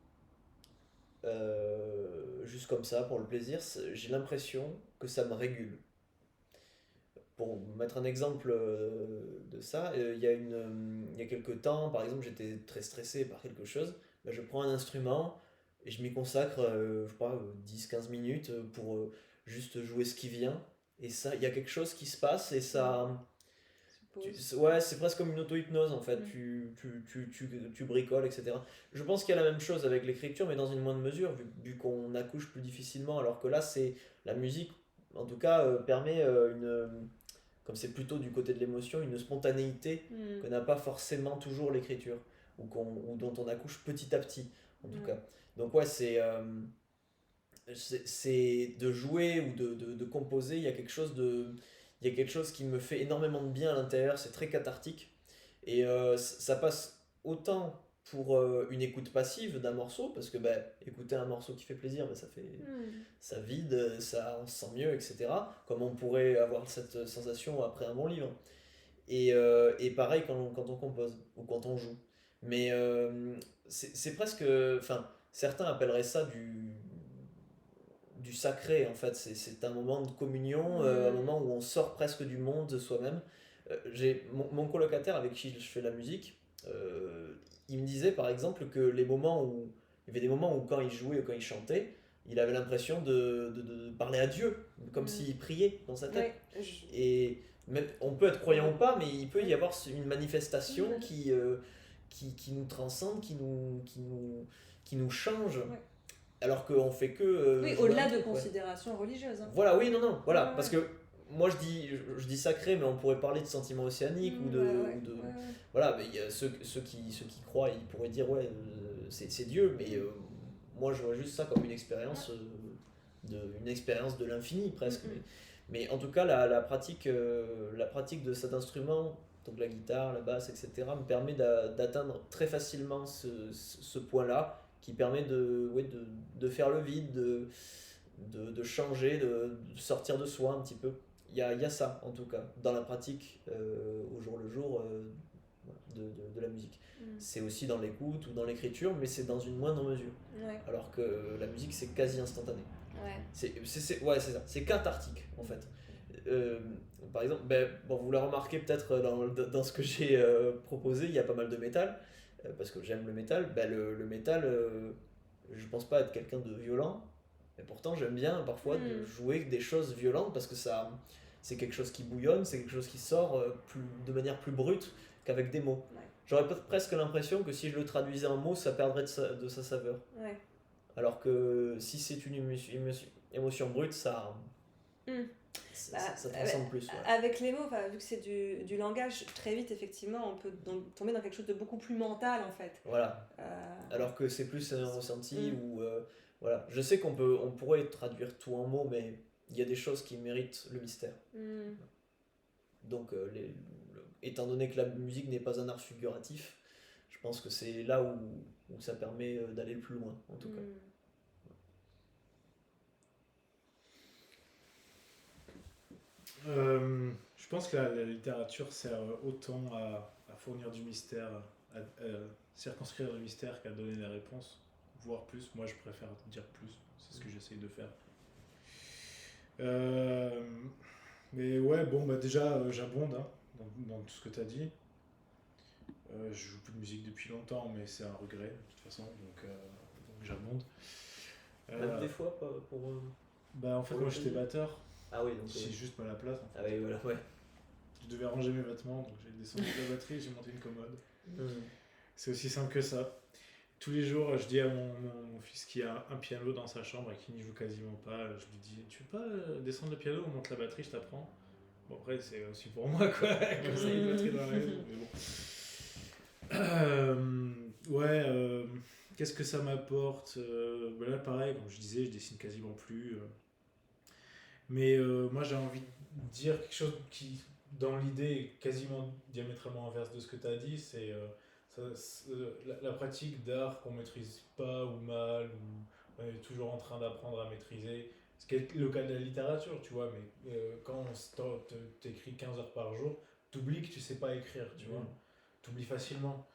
juste comme ça, pour le plaisir, j'ai l'impression que ça me régule. Pour mettre un exemple de ça, il y a quelques temps, par exemple, j'étais très stressé par quelque chose. Ben, je prends un instrument et je m'y consacre, je sais pas, 10-15 minutes pour juste jouer ce qui vient. Et ça, il y a quelque chose qui se passe et ça. Ouais, c'est presque comme une auto-hypnose en fait. Tu bricoles, etc. Je pense qu'il y a la même chose avec l'écriture, mais dans une moindre mesure, vu qu'on accouche plus difficilement, alors que là, c'est la musique, en tout cas, permet comme c'est plutôt du côté de l'émotion, une spontanéité que n'a pas forcément toujours l'écriture, ou dont on accouche petit à petit, en tout cas. Donc ouais, c'est de jouer ou de composer, il y a quelque chose qui me fait énormément de bien à l'intérieur, c'est très cathartique. Et ça passe autant pour une écoute passive d'un morceau, parce que écouter un morceau qui fait plaisir, ça vide, on se sent mieux, etc. Comme on pourrait avoir cette sensation après un bon livre. Et pareil quand on compose ou quand on joue. Mais c'est presque. Enfin, certains appelleraient ça du sacré en fait, c'est un moment de communion, un moment où on sort presque du monde de soi-même. J'ai mon colocataire avec qui je fais la musique, il me disait par exemple que il y avait des moments où quand il jouait ou quand il chantait, il avait l'impression de parler à Dieu, comme s'il priait dans sa tête. Ouais, Et même, on peut être croyant ou pas, mais il peut y avoir une manifestation qui nous transcende, qui nous change. Ouais. Alors qu'on fait que. Oui, au-delà de considérations religieuses. Hein. Voilà, oui, non, voilà. Parce que moi je dis sacré, mais on pourrait parler de sentiments océaniques ou de. Voilà, mais il y a ceux qui croient, ils pourraient dire, ouais, c'est Dieu, mais moi je vois juste ça comme une expérience, une expérience de l'infini presque. Mais en tout cas, la pratique de cet instrument, donc la guitare, la basse, etc., me permet d'atteindre très facilement ce point-là, qui permet de faire le vide, de changer, de sortir de soi un petit peu. Il y a ça, en tout cas, dans la pratique au jour le jour de la musique. C'est aussi dans l'écoute ou dans l'écriture, mais c'est dans une moindre mesure. Ouais. Alors que la musique, c'est quasi instantané. Ouais. C'est ça, c'est cathartique en fait. Par exemple, vous l'avez remarqué peut-être dans ce que j'ai proposé, il y a pas mal de métal, parce que j'aime le métal. Le métal, je pense pas être quelqu'un de violent, mais pourtant j'aime bien parfois de jouer des choses violentes, parce que c'est quelque chose qui bouillonne, c'est quelque chose qui sort de manière plus brute qu'avec des mots. Ouais. J'aurais presque l'impression que si je le traduisais en mots, ça perdrait de sa saveur. Ouais. Alors que si c'est une émotion brute, ça transcende plus. Ouais. Avec les mots, vu que c'est du langage, très vite, effectivement, on peut tomber dans quelque chose de beaucoup plus mental, en fait. Voilà. Alors que c'est plus un ressenti ou... voilà. Je sais qu'on pourrait traduire tout en mots, mais il y a des choses qui méritent le mystère. Donc, étant donné que la musique n'est pas un art figuratif, je pense que c'est là où ça permet d'aller le plus loin, en tout cas. Je pense que la littérature sert autant à fournir du mystère, à circonscrire le mystère qu'à donner des réponses, voire plus. Moi, je préfère dire plus, c'est ce que j'essaye de faire. Mais ouais, déjà, j'abonde dans tout ce que tu as dit. Je joue plus de musique depuis longtemps, mais c'est un regret de toute façon, donc j'abonde. Même des fois, pas pour. En fait, moi j'étais batteur. Ah oui, donc. J'ai juste mal à la place. En fait. Ah oui, voilà, ouais. Je devais ranger mes vêtements, donc j'ai descendu de la batterie et j'ai monté une commode. C'est aussi simple que ça. Tous les jours, je dis à mon fils qui a un piano dans sa chambre et qui n'y joue quasiment pas, je lui dis, tu veux pas descendre le piano, on monte la batterie, je t'apprends. Bon, après, c'est aussi pour moi, quoi. Comme ça, il y a une batterie dans la maison. Mais bon. Qu'est-ce que ça m'apporte là, pareil, comme je disais, je dessine quasiment plus. Mais moi, j'ai envie de dire quelque chose qui, dans l'idée, est quasiment diamétralement inverse de ce que tu as dit. C'est la pratique d'art qu'on maîtrise pas ou mal, ou on est toujours en train d'apprendre à maîtriser. Ce qui est le cas de la littérature, tu vois, mais quand t'écris 15 heures par jour, t'oublies que tu sais pas écrire, tu vois. T'oublies facilement.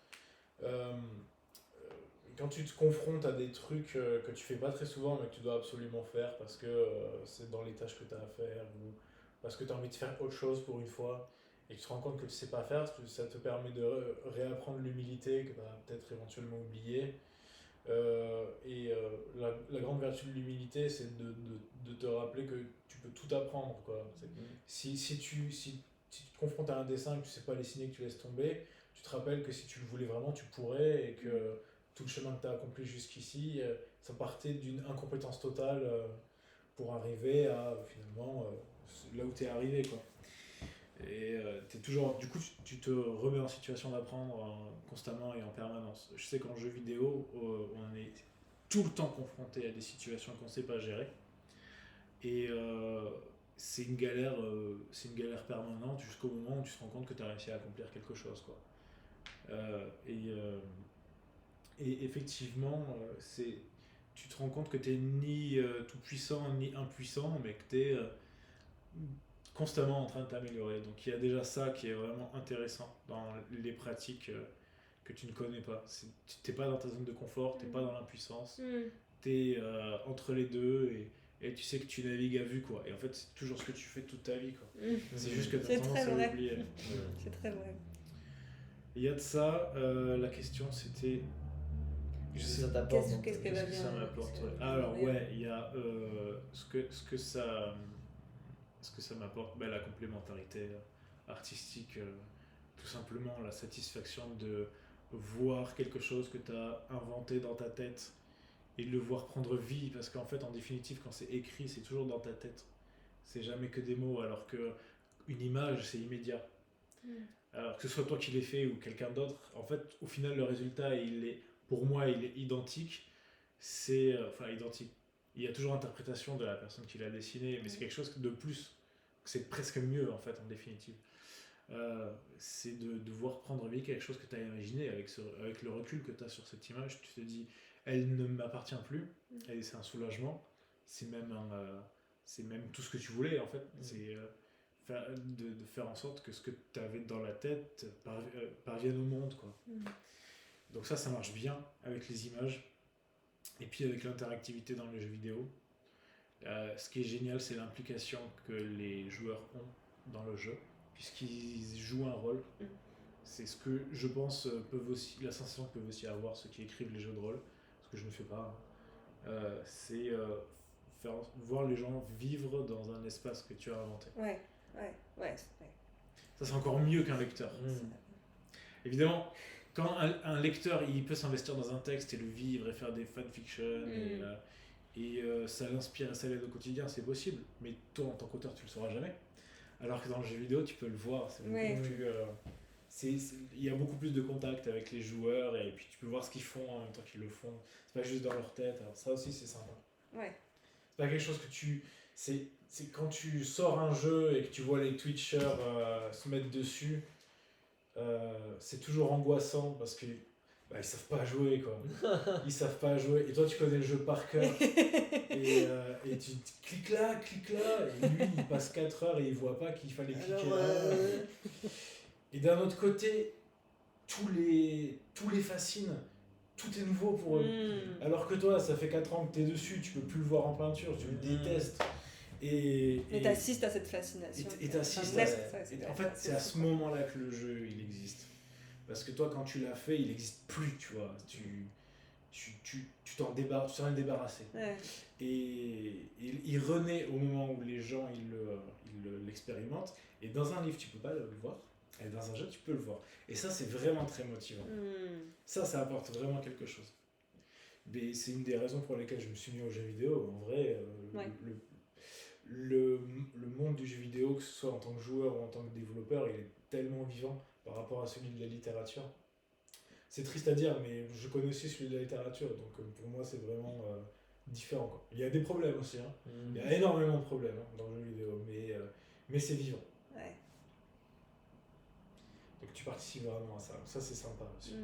Quand tu te confrontes à des trucs que tu fais pas très souvent, mais que tu dois absolument faire parce que c'est dans les tâches que tu as à faire, ou parce que tu as envie de faire autre chose pour une fois, et que tu te rends compte que tu sais pas faire, ça te permet de réapprendre l'humilité que tu as peut-être éventuellement oublié. La grande vertu de l'humilité, c'est de te rappeler que tu peux tout apprendre, quoi. Si tu te confrontes à un dessin que tu sais pas dessiner, que tu laisses tomber, tu te rappelles que si tu le voulais vraiment, tu pourrais, et que tout le chemin que tu as accompli jusqu'ici, ça partait d'une incompétence totale pour arriver à finalement là où tu es arrivé, quoi. Et t'es toujours, du coup, tu te remets en situation d'apprendre constamment et en permanence. Je sais qu'en jeu vidéo, on est tout le temps confronté à des situations qu'on ne sait pas gérer. Et c'est une galère permanente jusqu'au moment où tu te rends compte que tu as réussi à accomplir quelque chose, quoi. Et effectivement, tu te rends compte que tu n'es ni tout puissant ni impuissant, mais que tu es constamment en train de t'améliorer. Donc il y a déjà ça qui est vraiment intéressant dans les pratiques que tu ne connais pas. Tu n'es pas dans ta zone de confort, tu n'es pas dans l'impuissance, tu es entre les deux, et tu sais que tu navigues à vue, quoi. Et en fait, c'est toujours ce que tu fais toute ta vie, quoi. C'est juste que tu as tendance à l'oublier. C'est très vrai. Il y a de ça, la question c'était... Ça t'apporte. Qu'est-ce que ça m'apporte, ouais. Alors ouais, il y a ce que ça m'apporte, la complémentarité artistique, tout simplement la satisfaction de voir quelque chose que tu as inventé dans ta tête et de le voir prendre vie, parce qu'en fait, en définitive, quand c'est écrit, c'est toujours dans ta tête, c'est jamais que des mots, alors que une image, c'est immédiat. Alors que ce soit toi qui l'aies fait ou quelqu'un d'autre, en fait, au final, le résultat, pour moi, il est identique. Identique. Il y a toujours interprétation de la personne qui l'a dessiné, mais c'est quelque chose de plus. C'est presque mieux, en fait, en définitive. C'est de voir prendre vie quelque chose que tu as imaginé avec le recul que tu as sur cette image. Tu te dis, elle ne m'appartient plus, et c'est un soulagement. C'est même tout ce que tu voulais, en fait. C'est de faire en sorte que ce que tu avais dans la tête parvienne au monde, quoi. Donc ça marche bien avec les images, et puis avec l'interactivité dans les jeux vidéo. Ce qui est génial, c'est l'implication que les joueurs ont dans le jeu, puisqu'ils jouent un rôle. C'est ce que je pense la sensation que peuvent aussi avoir ceux qui écrivent les jeux de rôle, ce que je ne fais pas. C'est voir les gens vivre dans un espace que tu as inventé. Ouais. Ça, c'est encore mieux qu'un lecteur. Évidemment, quand un lecteur, il peut s'investir dans un texte et le vivre et faire des fanfictions, et ça l'inspire et ça l'aide au quotidien, c'est possible. Mais toi, en tant qu'auteur, tu le sauras jamais. Alors que dans le jeu vidéo, tu peux le voir. C'est beaucoup plus... il y a beaucoup plus de contact avec les joueurs, et puis tu peux voir ce qu'ils font en même temps qu'ils le font. C'est pas juste dans leur tête. Alors ça aussi, c'est sympa. C'est pas quelque chose que tu... C'est quand tu sors un jeu et que tu vois les Twitchers se mettre dessus, c'est toujours angoissant parce que ils savent pas jouer, quoi. Ils savent pas jouer, et toi tu connais le jeu par cœur, et tu cliques là, et lui il passe 4 heures et il voit pas qu'il fallait cliquer là. Et d'un autre côté, tous les fascinent, tout est nouveau pour eux. Alors que toi, ça fait 4 ans que t'es dessus, tu peux plus le voir en peinture, tu le détestes. Et t'assistes à cette fascination. Et t'assistes en fait, c'est à ce moment-là que le jeu, il existe. Parce que toi, quand tu l'as fait, il n'existe plus, tu vois. Tu t'en es débarrassé. Et il renaît au moment où les gens ils l'expérimentent. Et dans un livre, tu peux pas le voir. Et dans un jeu, tu peux le voir. Et ça, c'est vraiment très motivant. Ça apporte vraiment quelque chose. Mais c'est une des raisons pour lesquelles je me suis mis aux jeux vidéo. En vrai, le monde du jeu vidéo, que ce soit en tant que joueur ou en tant que développeur, il est tellement vivant par rapport à celui de la littérature. C'est triste à dire, mais je connais aussi celui de la littérature, donc pour moi c'est vraiment différent, quoi. Il y a des problèmes aussi, hein. Il y a énormément de problèmes dans le jeu vidéo, mais c'est vivant. Ouais. Donc tu participes vraiment à ça, ça c'est sympa aussi.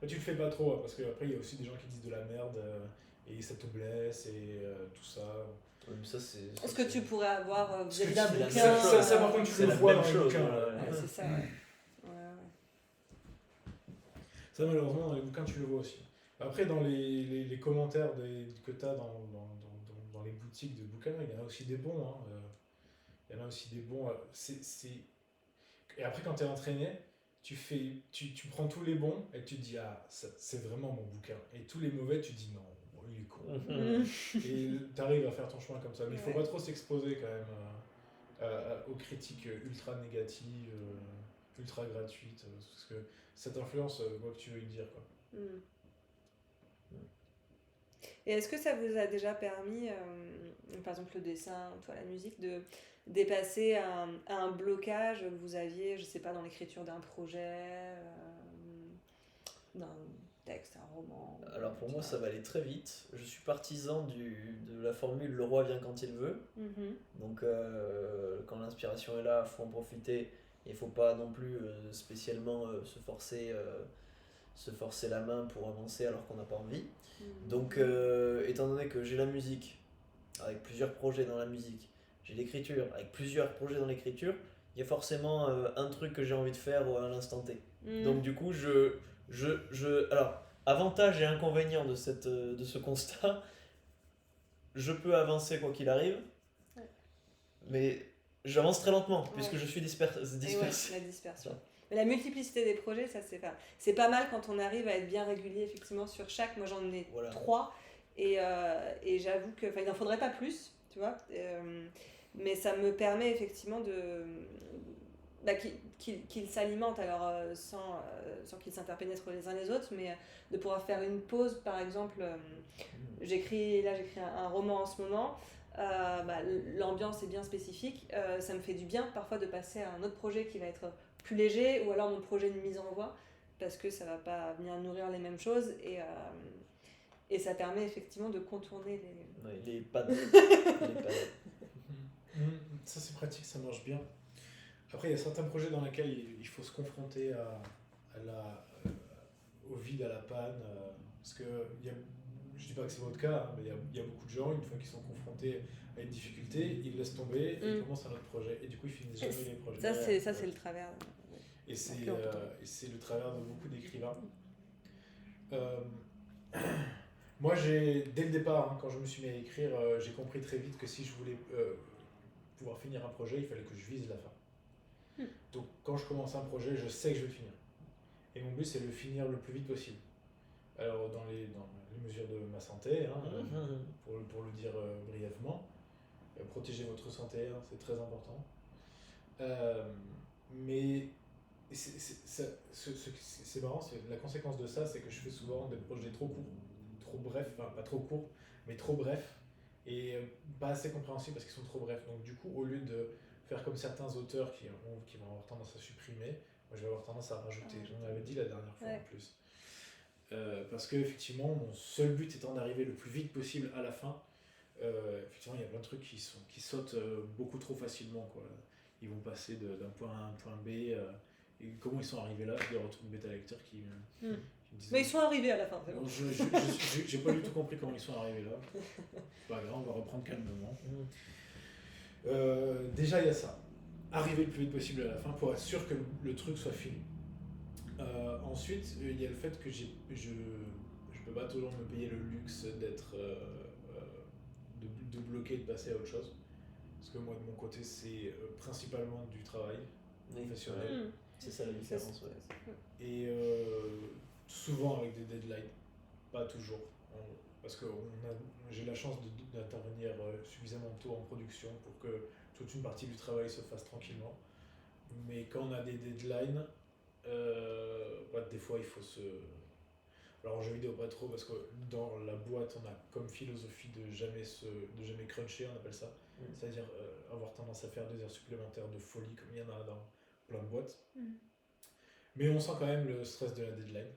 Mais tu le fais pas trop, hein, parce qu'après il y a aussi des gens qui disent de la merde et ça te blesse et tout ça. Ouais, mais ça, c'est Ce que tu pourrais avoir vis-à-vis C'est d'un c'est la bouquin. même chose. Ça, par contre, tu C'est le la vois même dans les chose, bouquins. ouais. Ouais, c'est ça, ouais. Ça, malheureusement, dans les bouquins, tu le vois aussi. Après, dans les commentaires que tu as dans les boutiques de bouquins, il y en a aussi des bons. Hein. Il y en a aussi des bons. Et après, quand tu es entraîné, tu prends tous les bons et tu te dis, ah, c'est vraiment mon bouquin. Et tous les mauvais, tu te dis, non, bon, il est con. Et tu arrives à faire ton chemin comme ça. Mais il faut pas trop s'exposer quand même aux critiques ultra négatives, ultra gratuites. Parce que ça t'influence quoi que tu veux y dire, quoi. Et est-ce que ça vous a déjà permis, par exemple le dessin, toi la musique, de dépasser un blocage que vous aviez, je sais pas, dans l'écriture d'un projet, d'un texte, un roman? Alors pour moi, tu ça vois. va aller très vite. Je suis partisan de la formule le roi vient quand il veut. Donc quand l'inspiration est là, il faut en profiter. Il ne faut pas non plus spécialement se forcer la main pour avancer alors qu'on n'a pas envie. Donc étant donné que j'ai la musique, avec plusieurs projets dans la musique, j'ai l'écriture, avec plusieurs projets dans l'écriture, il y a forcément un truc que j'ai envie de faire à l'instant T. Donc du coup, alors, avantage et inconvénient de ce constat, je peux avancer quoi qu'il arrive, mais j'avance très lentement, puisque je suis dispersé. Et ouais, la dispersion. Mais la multiplicité des projets, ça c'est pas mal quand on arrive à être bien régulier effectivement sur chaque. Moi j'en ai 3 et j'avoue que, il n'en faudrait pas plus, tu vois. Mais ça me permet effectivement qu'ils s'alimentent, alors sans qu'ils s'interpénètrent les uns les autres, mais de pouvoir faire une pause, par exemple. J'écris un roman en ce moment. L'ambiance est bien spécifique. Ça me fait du bien parfois de passer à un autre projet qui va être plus léger, ou alors mon projet de mise en voix, parce que ça va pas venir nourrir les mêmes choses, et ça permet effectivement de contourner les pads. Ça c'est pratique, ça marche bien. Après il y a certains projets dans lesquels il faut se confronter au vide, à la panne, parce que je dis pas que c'est votre cas, hein, mais il y a beaucoup de gens, une fois qu'ils sont confrontés à une difficulté, ils laissent tomber et ils commencent un autre projet, et du coup ils finissent jamais les projets. Ça c'est le travers. Et c'est le travers de beaucoup d'écrivains. Moi, dès le départ, hein, quand je me suis mis à écrire, j'ai compris très vite que si je voulais pouvoir finir un projet, il fallait que je vise la fin. Donc, quand je commence un projet, je sais que je vais le finir. Et mon but, c'est de le finir le plus vite possible. Alors, dans les mesures de ma santé, hein, pour le dire brièvement, protégez votre santé, hein, c'est très important. Mais c'est marrant, la conséquence de ça, c'est que je fais souvent des projets trop courts, trop brefs, enfin pas trop courts, mais trop brefs, et pas assez compréhensibles parce qu'ils sont trop brefs. Donc du coup, au lieu de faire comme certains auteurs qui vont avoir tendance à supprimer, moi je vais avoir tendance à rajouter. J'en avais dit la dernière fois en plus. Parce que effectivement, mon seul but étant d'arriver le plus vite possible à la fin, effectivement il y a plein de trucs qui sautent beaucoup trop facilement, quoi. Ils vont passer d'un point A à un point B, et comment ils sont arrivés là, je retrouve bêta lecteur qui me disent... Mais ils sont arrivés à la fin, c'est bon. J'ai pas du tout compris comment ils sont arrivés là. C'est pas grave, on va reprendre calmement. Déjà il y a ça, arriver le plus vite possible à la fin pour être sûr que le truc soit fini. Ensuite, il y a le fait que je peux pas toujours me payer le luxe d'être de bloquer, de passer à autre chose. Parce que moi, de mon côté, c'est principalement du travail professionnel. C'est ça la différence. Et souvent avec des deadlines. Pas toujours. Parce que j'ai la chance d'intervenir suffisamment tôt en production pour que toute une partie du travail se fasse tranquillement. Mais quand on a des deadlines, des fois il faut se... Alors en jeu vidéo pas trop, parce que dans la boîte on a comme philosophie de jamais cruncher, on appelle ça. C'est-à-dire avoir tendance à faire 2 heures supplémentaires de folie comme il y en a dans plein de boîtes. Mais on sent quand même le stress de la deadline.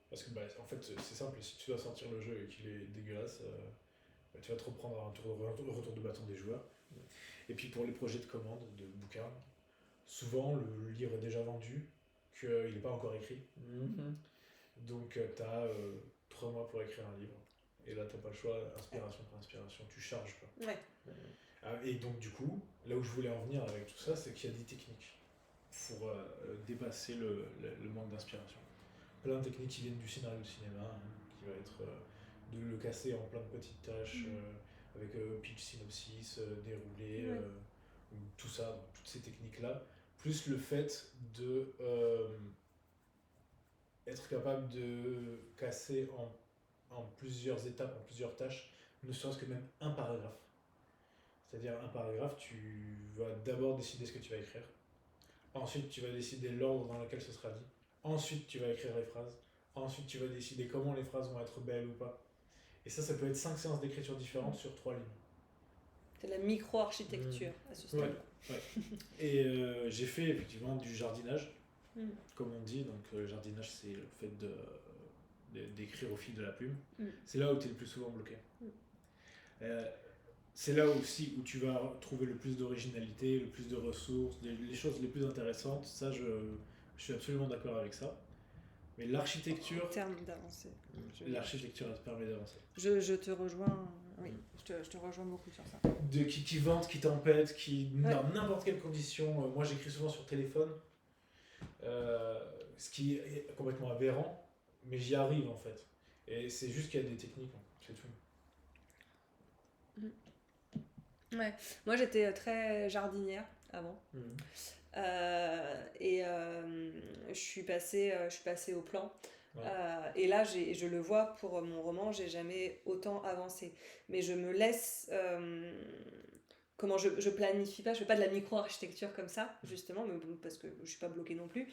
Parce que en fait c'est simple, si tu dois sortir le jeu et qu'il est dégueulasse, tu vas te reprendre un retour de bâton des joueurs. Et puis pour les projets de commande, de bouquins, souvent le livre est déjà vendu, qu'il n'est pas encore écrit. Donc tu as 3 mois pour écrire un livre. Et là, tu n'as pas le choix, inspiration par inspiration, tu charges. Quoi. Ouais. Et donc du coup, là où je voulais en venir avec tout ça, c'est qu'il y a des techniques pour dépasser le manque d'inspiration. Plein de techniques qui viennent du scénario de cinéma, qui va être de le casser en plein de petites tâches, avec pitch, synopsis, déroulé, tout ça, donc, toutes ces techniques-là, plus le fait de être capable de casser en plusieurs étapes, en plusieurs tâches, ne serait-ce que même un paragraphe. C'est-à-dire un paragraphe, tu vas d'abord décider ce que tu vas écrire, ensuite tu vas décider l'ordre dans lequel ce sera dit, ensuite tu vas écrire les phrases, ensuite tu vas décider comment les phrases vont être belles ou pas. Et ça peut être 5 séances d'écriture différentes sur 3 lignes. C'est la micro-architecture à ce stade. Ouais. Et j'ai fait effectivement du jardinage, comme on dit. Donc le jardinage, c'est le fait d'écrire au fil de la plume. C'est là où tu es le plus souvent bloqué. C'est là aussi où tu vas trouver le plus d'originalité, le plus de ressources, les choses les plus intéressantes. Ça, je suis absolument d'accord avec ça. Mais l'architecture... En termes d'avancée. L'architecture, elle te permet d'avancer. Je te rejoins, oui, je te rejoins beaucoup sur ça. Qui vente, qui tempête, dans n'importe quelle condition. Moi, j'écris souvent sur téléphone, ce qui est complètement aberrant, mais j'y arrive en fait. Et c'est juste qu'il y a des techniques, c'est tout. Ouais. Moi, j'étais très jardinière avant. Je suis passée au plan. Ouais. Et là, je le vois pour mon roman, j'ai jamais autant avancé. Mais je me laisse... je planifie pas, je fais pas de la micro-architecture comme ça, justement, parce que je suis pas bloquée non plus.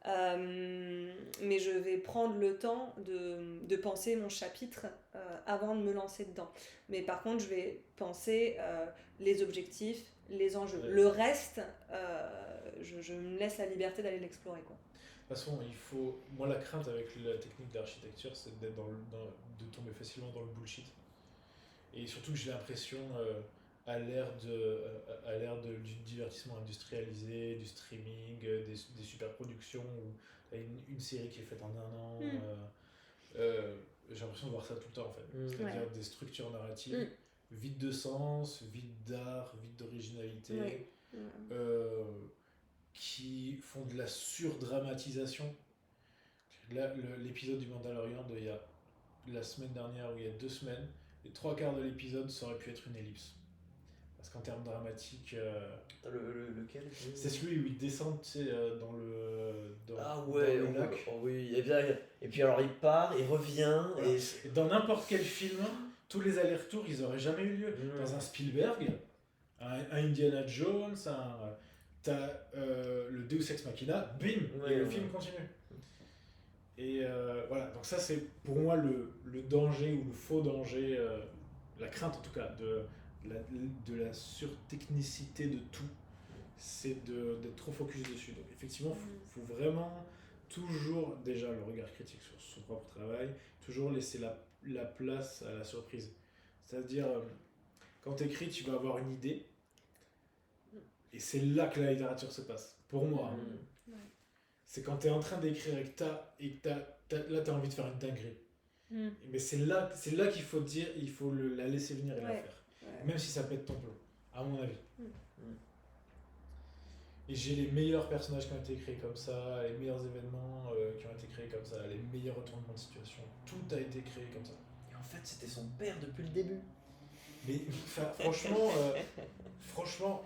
Mais je vais prendre le temps de penser mon chapitre avant de me lancer dedans. Mais par contre, je vais penser les objectifs, les enjeux. Le reste, je me laisse la liberté d'aller l'explorer, quoi. De toute façon, moi, la crainte avec la technique d'architecture, c'est d'être de tomber facilement dans le bullshit. Et surtout que j'ai l'impression, à l'ère du divertissement industrialisé, du streaming, des super productions, où il y a une série qui est faite en 1 an, j'ai l'impression de voir ça tout le temps en fait. C'est-à-dire des structures narratives vides de sens, vides d'art, vides d'originalité, qui font de la surdramatisation. Là, l'épisode du Mandalorian il y a la semaine dernière, ou il y a 2 semaines, les 3/4 de l'épisode, ça aurait pu être une ellipse. Parce qu'en termes dramatiques... lequel c'est celui où il descend dans le lac. Oui. Et puis alors il part, il revient. Voilà. Et dans n'importe quel film, tous les allers-retours, ils n'auraient jamais eu lieu. Dans un Spielberg, un Indiana Jones, t'as le Deus Ex Machina, bim, et le film continue. Et voilà, donc ça c'est pour moi le danger, ou le faux danger, la crainte en tout cas, de la surtechnicité de tout, c'est d'être trop focus dessus. Donc effectivement, faut vraiment toujours, déjà le regard critique sur son propre travail, toujours laisser la place à la surprise. C'est-à-dire, quand tu écris, tu vas avoir une idée, et c'est là que la littérature se passe, pour moi. C'est quand tu es en train d'écrire et que là tu as envie de faire une dinguerie. Mais c'est là qu'il faut dire, il faut la laisser venir et la faire. Même si ça pète ton plomb, à mon avis. Et j'ai les meilleurs personnages qui ont été créés comme ça, les meilleurs événements qui ont été créés comme ça, les meilleurs retournements de situation. Tout a été créé comme ça. Et en fait, c'était son père depuis le début. Mais franchement,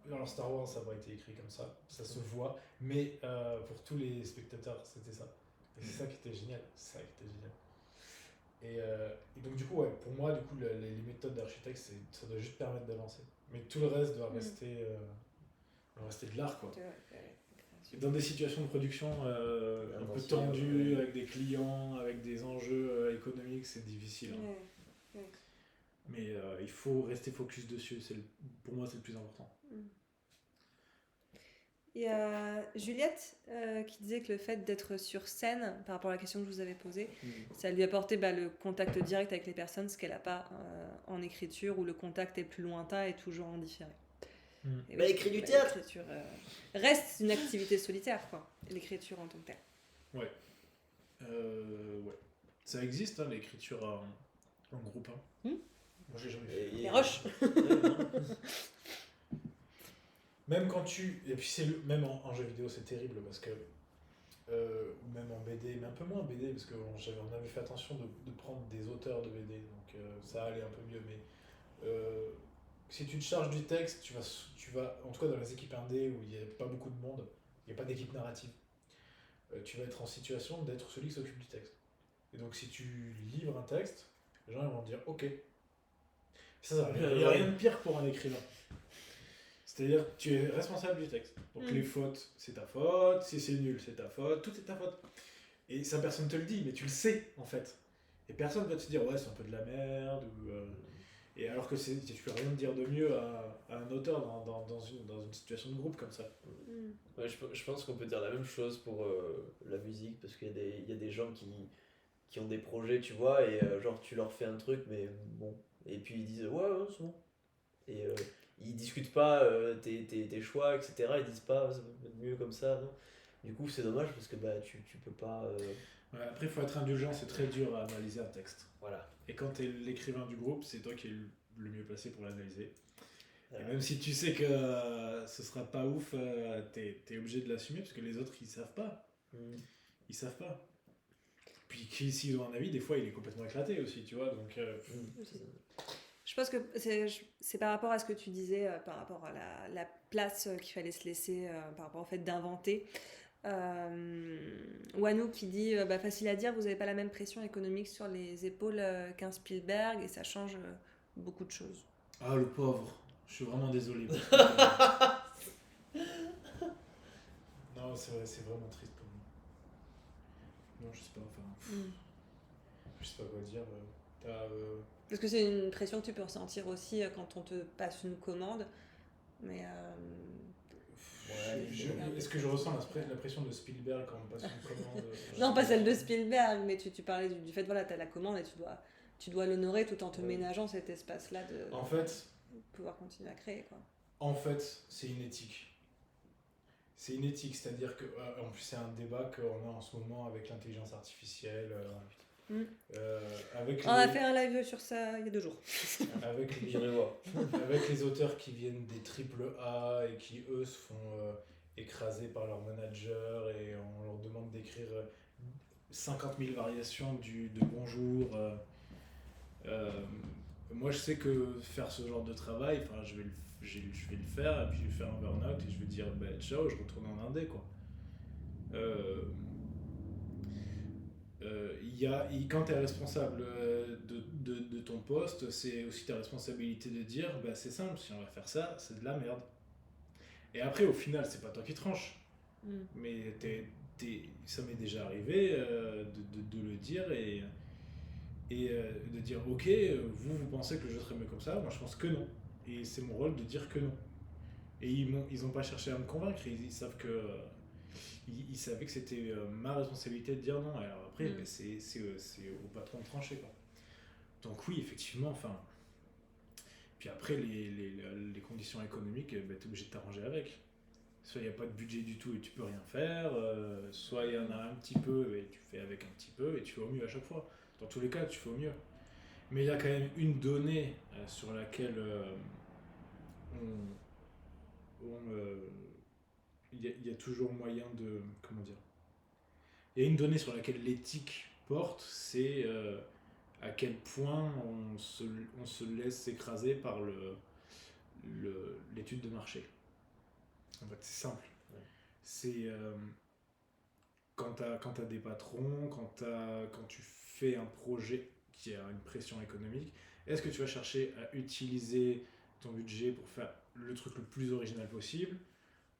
alors Star Wars, ça n'a pas été écrit comme ça se voit, mais pour tous les spectateurs, c'était ça. Et c'est ça qui était génial. Et donc du coup, pour moi, les méthodes d'architecte, ça doit juste permettre d'avancer. Mais tout le reste doit rester Alors, c'était de l'art, quoi. Ouais, Et dans des situations de production un peu tendues, avec des clients, avec des enjeux économiques, c'est difficile. Hein. ouais. Mais il faut rester focus dessus. Pour moi, c'est le plus important. Il y a Juliette qui disait que le fait d'être sur scène, par rapport à la question que je vous avais posée, ça lui apportait le contact direct avec les personnes, ce qu'elle n'a pas en écriture, où le contact est plus lointain et toujours en différé. Et Bah, écrit du théâtre. L'écriture reste une activité solitaire, quoi. L'écriture en tant que telle. Ouais. Ouais. Ça existe, hein, l'écriture en groupe. Hein. Moi, j'ai jamais fait. Les roches. Même quand tu... Et puis même en jeu vidéo, c'est terrible parce que... ou même en BD, mais un peu moins en BD, parce qu'on avait fait attention de prendre des auteurs de BD, donc ça allait un peu mieux, mais si tu te charges du texte, tu vas, en tout cas dans les équipes indé où il n'y a pas beaucoup de monde, il n'y a pas d'équipe narrative, tu vas être en situation d'être celui qui s'occupe du texte. Et donc si tu livres un texte, les gens ils vont te dire ok. Ça, il n'y a rien de pire pour un écrivain. C'est-à-dire que tu es responsable du texte. Donc les fautes, c'est ta faute. Si c'est nul, c'est ta faute. Tout est ta faute. Et ça, personne te le dit, mais tu le sais, en fait. Et personne ne va te dire, ouais, c'est un peu de la merde. Et alors que tu peux rien dire de mieux à un auteur dans une situation de groupe comme ça. Ouais, je pense qu'on peut dire la même chose pour la musique, parce qu'il y a des gens qui ont des projets, tu vois, et genre tu leur fais un truc, mais bon. Et puis ils disent, ouais, c'est bon. Et ils discutent pas tes choix, etc. Ils disent pas ça peut être mieux comme ça, non. Du coup, c'est dommage parce que tu peux pas. Ouais, après, il faut être indulgent, c'est très dur à analyser un texte. Voilà. Et quand tu es l'écrivain du groupe, c'est toi qui es le mieux placé pour l'analyser. Et même si tu sais que ce sera pas ouf, t'es obligé de l'assumer parce que les autres ils savent pas. Ils savent pas. Puis s'ils ont un avis, des fois il est complètement éclaté aussi, tu vois. Donc. Je pense que c'est par rapport à ce que tu disais, par rapport à la place qu'il fallait se laisser, par rapport au fait d'inventer. Wanou qui dit facile à dire, vous n'avez pas la même pression économique sur les épaules qu'un Spielberg et ça change beaucoup de choses. Ah le pauvre, je suis vraiment désolé. Non, c'est vrai, c'est vraiment triste pour moi. Non, je sais pas, enfin. Je sais pas quoi dire. Parce que c'est une pression que tu peux ressentir aussi quand on te passe une commande. Mais. Est-ce que je ressens la pression de Spielberg quand on passe une commande Non, pas celle de Spielberg, mais tu parlais du fait, voilà, tu as la commande et tu dois l'honorer tout en te ménageant cet espace-là de pouvoir continuer à créer. Quoi. En fait, c'est une éthique. C'est une éthique, c'est-à-dire que, en plus, c'est un débat qu'on a en ce moment avec l'intelligence artificielle. On a fait un live sur ça il y a 2 jours. Avec les auteurs qui viennent des AAA et qui eux se font écraser par leur manager et on leur demande d'écrire 50 000 variations de bonjour. Moi je sais que faire ce genre de travail, je vais le faire et puis je vais faire un burn-out et je vais dire ciao, je retourne en indé quoi. Quand tu es responsable de ton poste, c'est aussi ta responsabilité de dire c'est simple, si on va faire ça, c'est de la merde. Et après, au final, c'est pas toi qui tranches. Mais ça m'est déjà arrivé de le dire et de dire ok, vous pensez que je serais mieux comme ça, moi je pense que non. Et c'est mon rôle de dire que non. Et ils ont pas cherché à me convaincre, ils savent que. Ils savaient que c'était ma responsabilité de dire non. Alors après, c'est au patron de trancher. Quoi. Donc oui, effectivement, enfin... Puis après, les conditions économiques, t'es obligé de t'arranger avec. Soit il n'y a pas de budget du tout et tu peux rien faire, soit il y en a un petit peu et tu fais avec un petit peu et tu fais au mieux à chaque fois. Dans tous les cas, tu fais au mieux. Mais il y a quand même une donnée sur laquelle il y a toujours moyen de... Comment dire ? Il y a une donnée sur laquelle l'éthique porte, c'est à quel point on se laisse écraser par l'étude de marché. En fait, c'est simple. Ouais. C'est quand t'as des patrons, quand tu fais un projet qui a une pression économique, est-ce que tu vas chercher à utiliser ton budget pour faire le truc le plus original possible ?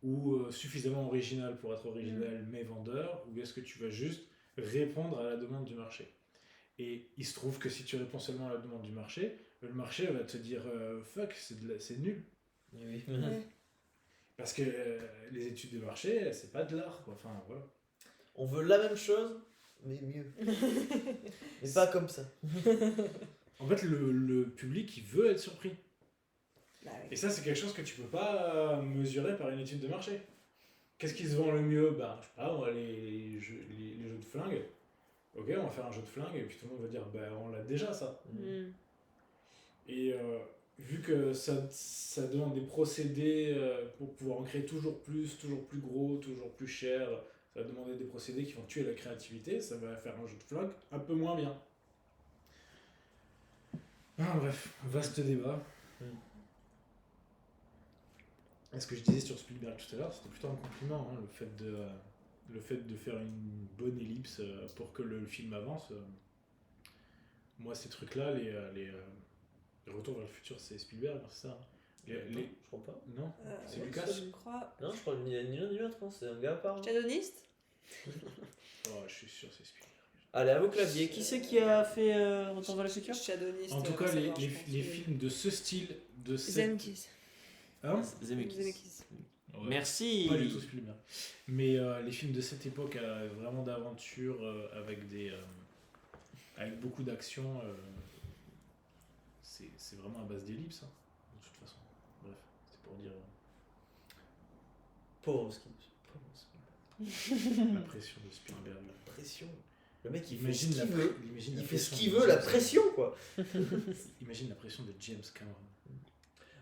ou suffisamment original pour être original mais vendeur, ou est-ce que tu vas juste répondre à la demande du marché? Et il se trouve que si tu réponds seulement à la demande du marché, le marché va te dire fuck, c'est nul. Oui. Parce que les études de marché, c'est pas de l'art, quoi. Enfin, voilà. On veut la même chose, mais mieux. Mais pas comme ça. En fait, le public, il veut être surpris. Bah oui. Et ça, c'est quelque chose que tu peux pas mesurer par une étude de marché. Qu'est-ce qui se vend le mieux? Bah, je sais pas, moi, les jeux de flingue. Ok, on va faire un jeu de flingue, et puis tout le monde va dire, bah, on l'a déjà, ça. Mm. Et vu que ça demande des procédés pour pouvoir en créer toujours plus gros, toujours plus cher, ça va demander des procédés qui vont tuer la créativité, ça va faire un jeu de flingue un peu moins bien. Ah, bref, vaste débat. Et ce que je disais sur Spielberg tout à l'heure, c'était plutôt un compliment, hein, le fait de faire une bonne ellipse pour que le film avance. Moi, ces trucs-là, les Retour vers le futur, c'est Spielberg, c'est ça hein. Je crois pas. Non, c'est Ouais, Lucas. je crois. Non, je crois ni l'un ni l'autre, hein, c'est un gars à part. Shadowist. Oh, je suis sûr, c'est Spielberg. Allez, à vos claviers. Qui c'est qui a fait Retour vers le futur? Shadowist. En tout cas, ça les, marche, les, je pense, les mais- films de ce style, de cette... Zemeckis. Hein Zemeckis. Zemeckis. Ouais. Merci. Pas du tout Spielberg. Mais les films de cette époque, vraiment d'aventure, avec beaucoup d'action, c'est vraiment à base d'ellipses, hein, de toute façon. Bref, c'est pour dire Pauvre la pression de Spielberg. La pression. Le mec, il fait Imagine ce la, qu'il veut. imagine Il la fait ce pression qu'il de veut, la James- pression, quoi. Imagine la pression de James Cameron.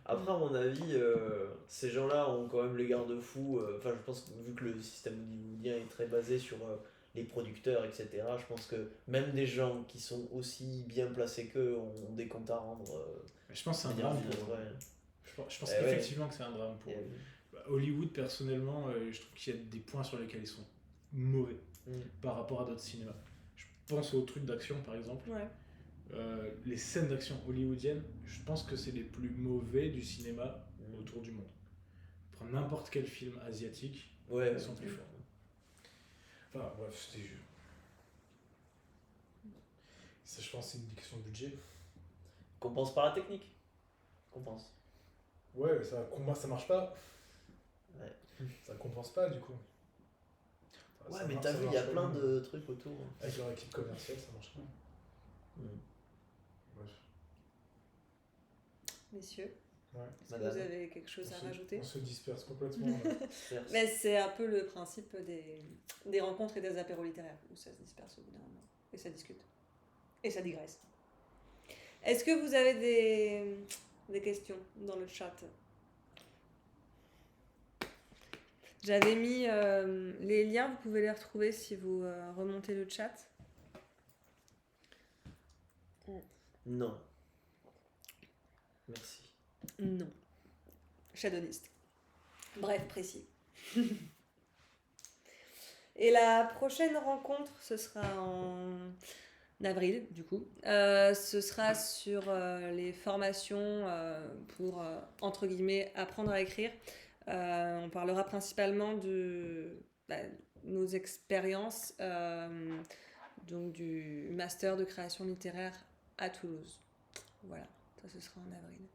Après, à mon avis, ces gens-là ont quand même les garde-fous. Enfin, je pense que vu que le système hollywoodien est très basé sur les producteurs, etc., je pense que même des gens qui sont aussi bien placés qu'eux ont des comptes à rendre. Je pense que c'est un de manière drame pour eux. ouais. Je pense Eh ouais. qu'effectivement que c'est un drame pour eux. Bah, Hollywood, personnellement, je trouve qu'il y a des points sur lesquels ils sont mauvais par rapport à d'autres cinémas. Je pense aux trucs d'action, par exemple. Ouais. Les scènes d'action hollywoodiennes, je pense que c'est les plus mauvais du cinéma autour du monde. Prends n'importe quel film asiatique, Ouais, ils sont plus forts. Enfin, bref, c'était juste. Ça, je pense, c'est une question de budget. Compense par la technique. Compense. Ouais, mais ça marche pas. Ouais. Ça compense pas, du coup. Ouais, Ça mais marche- t'as ça vu, il y a marche plein pas. de trucs autour. Avec leur équipe commerciale, ça marche pas. Bref. Messieurs, Ouais. est-ce que Madame. vous avez quelque chose à rajouter? On se disperse complètement. là. Mais c'est un peu le principe des rencontres et des apéros littéraires, où ça se disperse au bout d'un moment, et ça discute, et ça digresse. Est-ce que vous avez des questions dans le chat? J'avais mis les liens, vous pouvez les retrouver si vous remontez le chat. Non. Merci. Non. Shadowist. Bref, précis. Et la prochaine rencontre, ce sera en avril, du coup. Ce sera sur les formations pour, entre guillemets, apprendre à écrire. On parlera principalement de nos expériences donc du master de création littéraire à Toulouse. Voilà, ça ce sera en avril.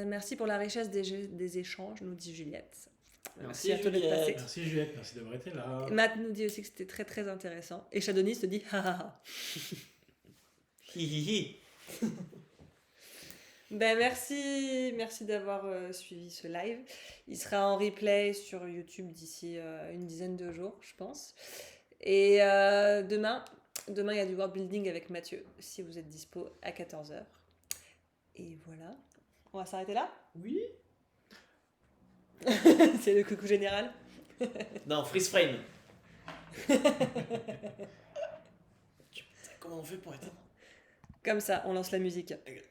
Merci pour la richesse des échanges, nous dit Juliette. Merci, à toi d'être Juliette. passé. Merci Juliette, merci d'avoir été là. Matt nous dit aussi que c'était très très intéressant. Et Shadowist dit ha ha ha. Hi hi hi. Ben merci d'avoir suivi ce live. Il sera en replay sur YouTube d'ici une dizaine de jours, je pense. Et demain, il y a du world building avec Mathieu, si vous êtes dispo à 14h. Et voilà. On va s'arrêter là? Oui. C'est le coucou général. Non, freeze frame. Comment on fait pour éteindre? Comme ça, on lance la musique. Ok.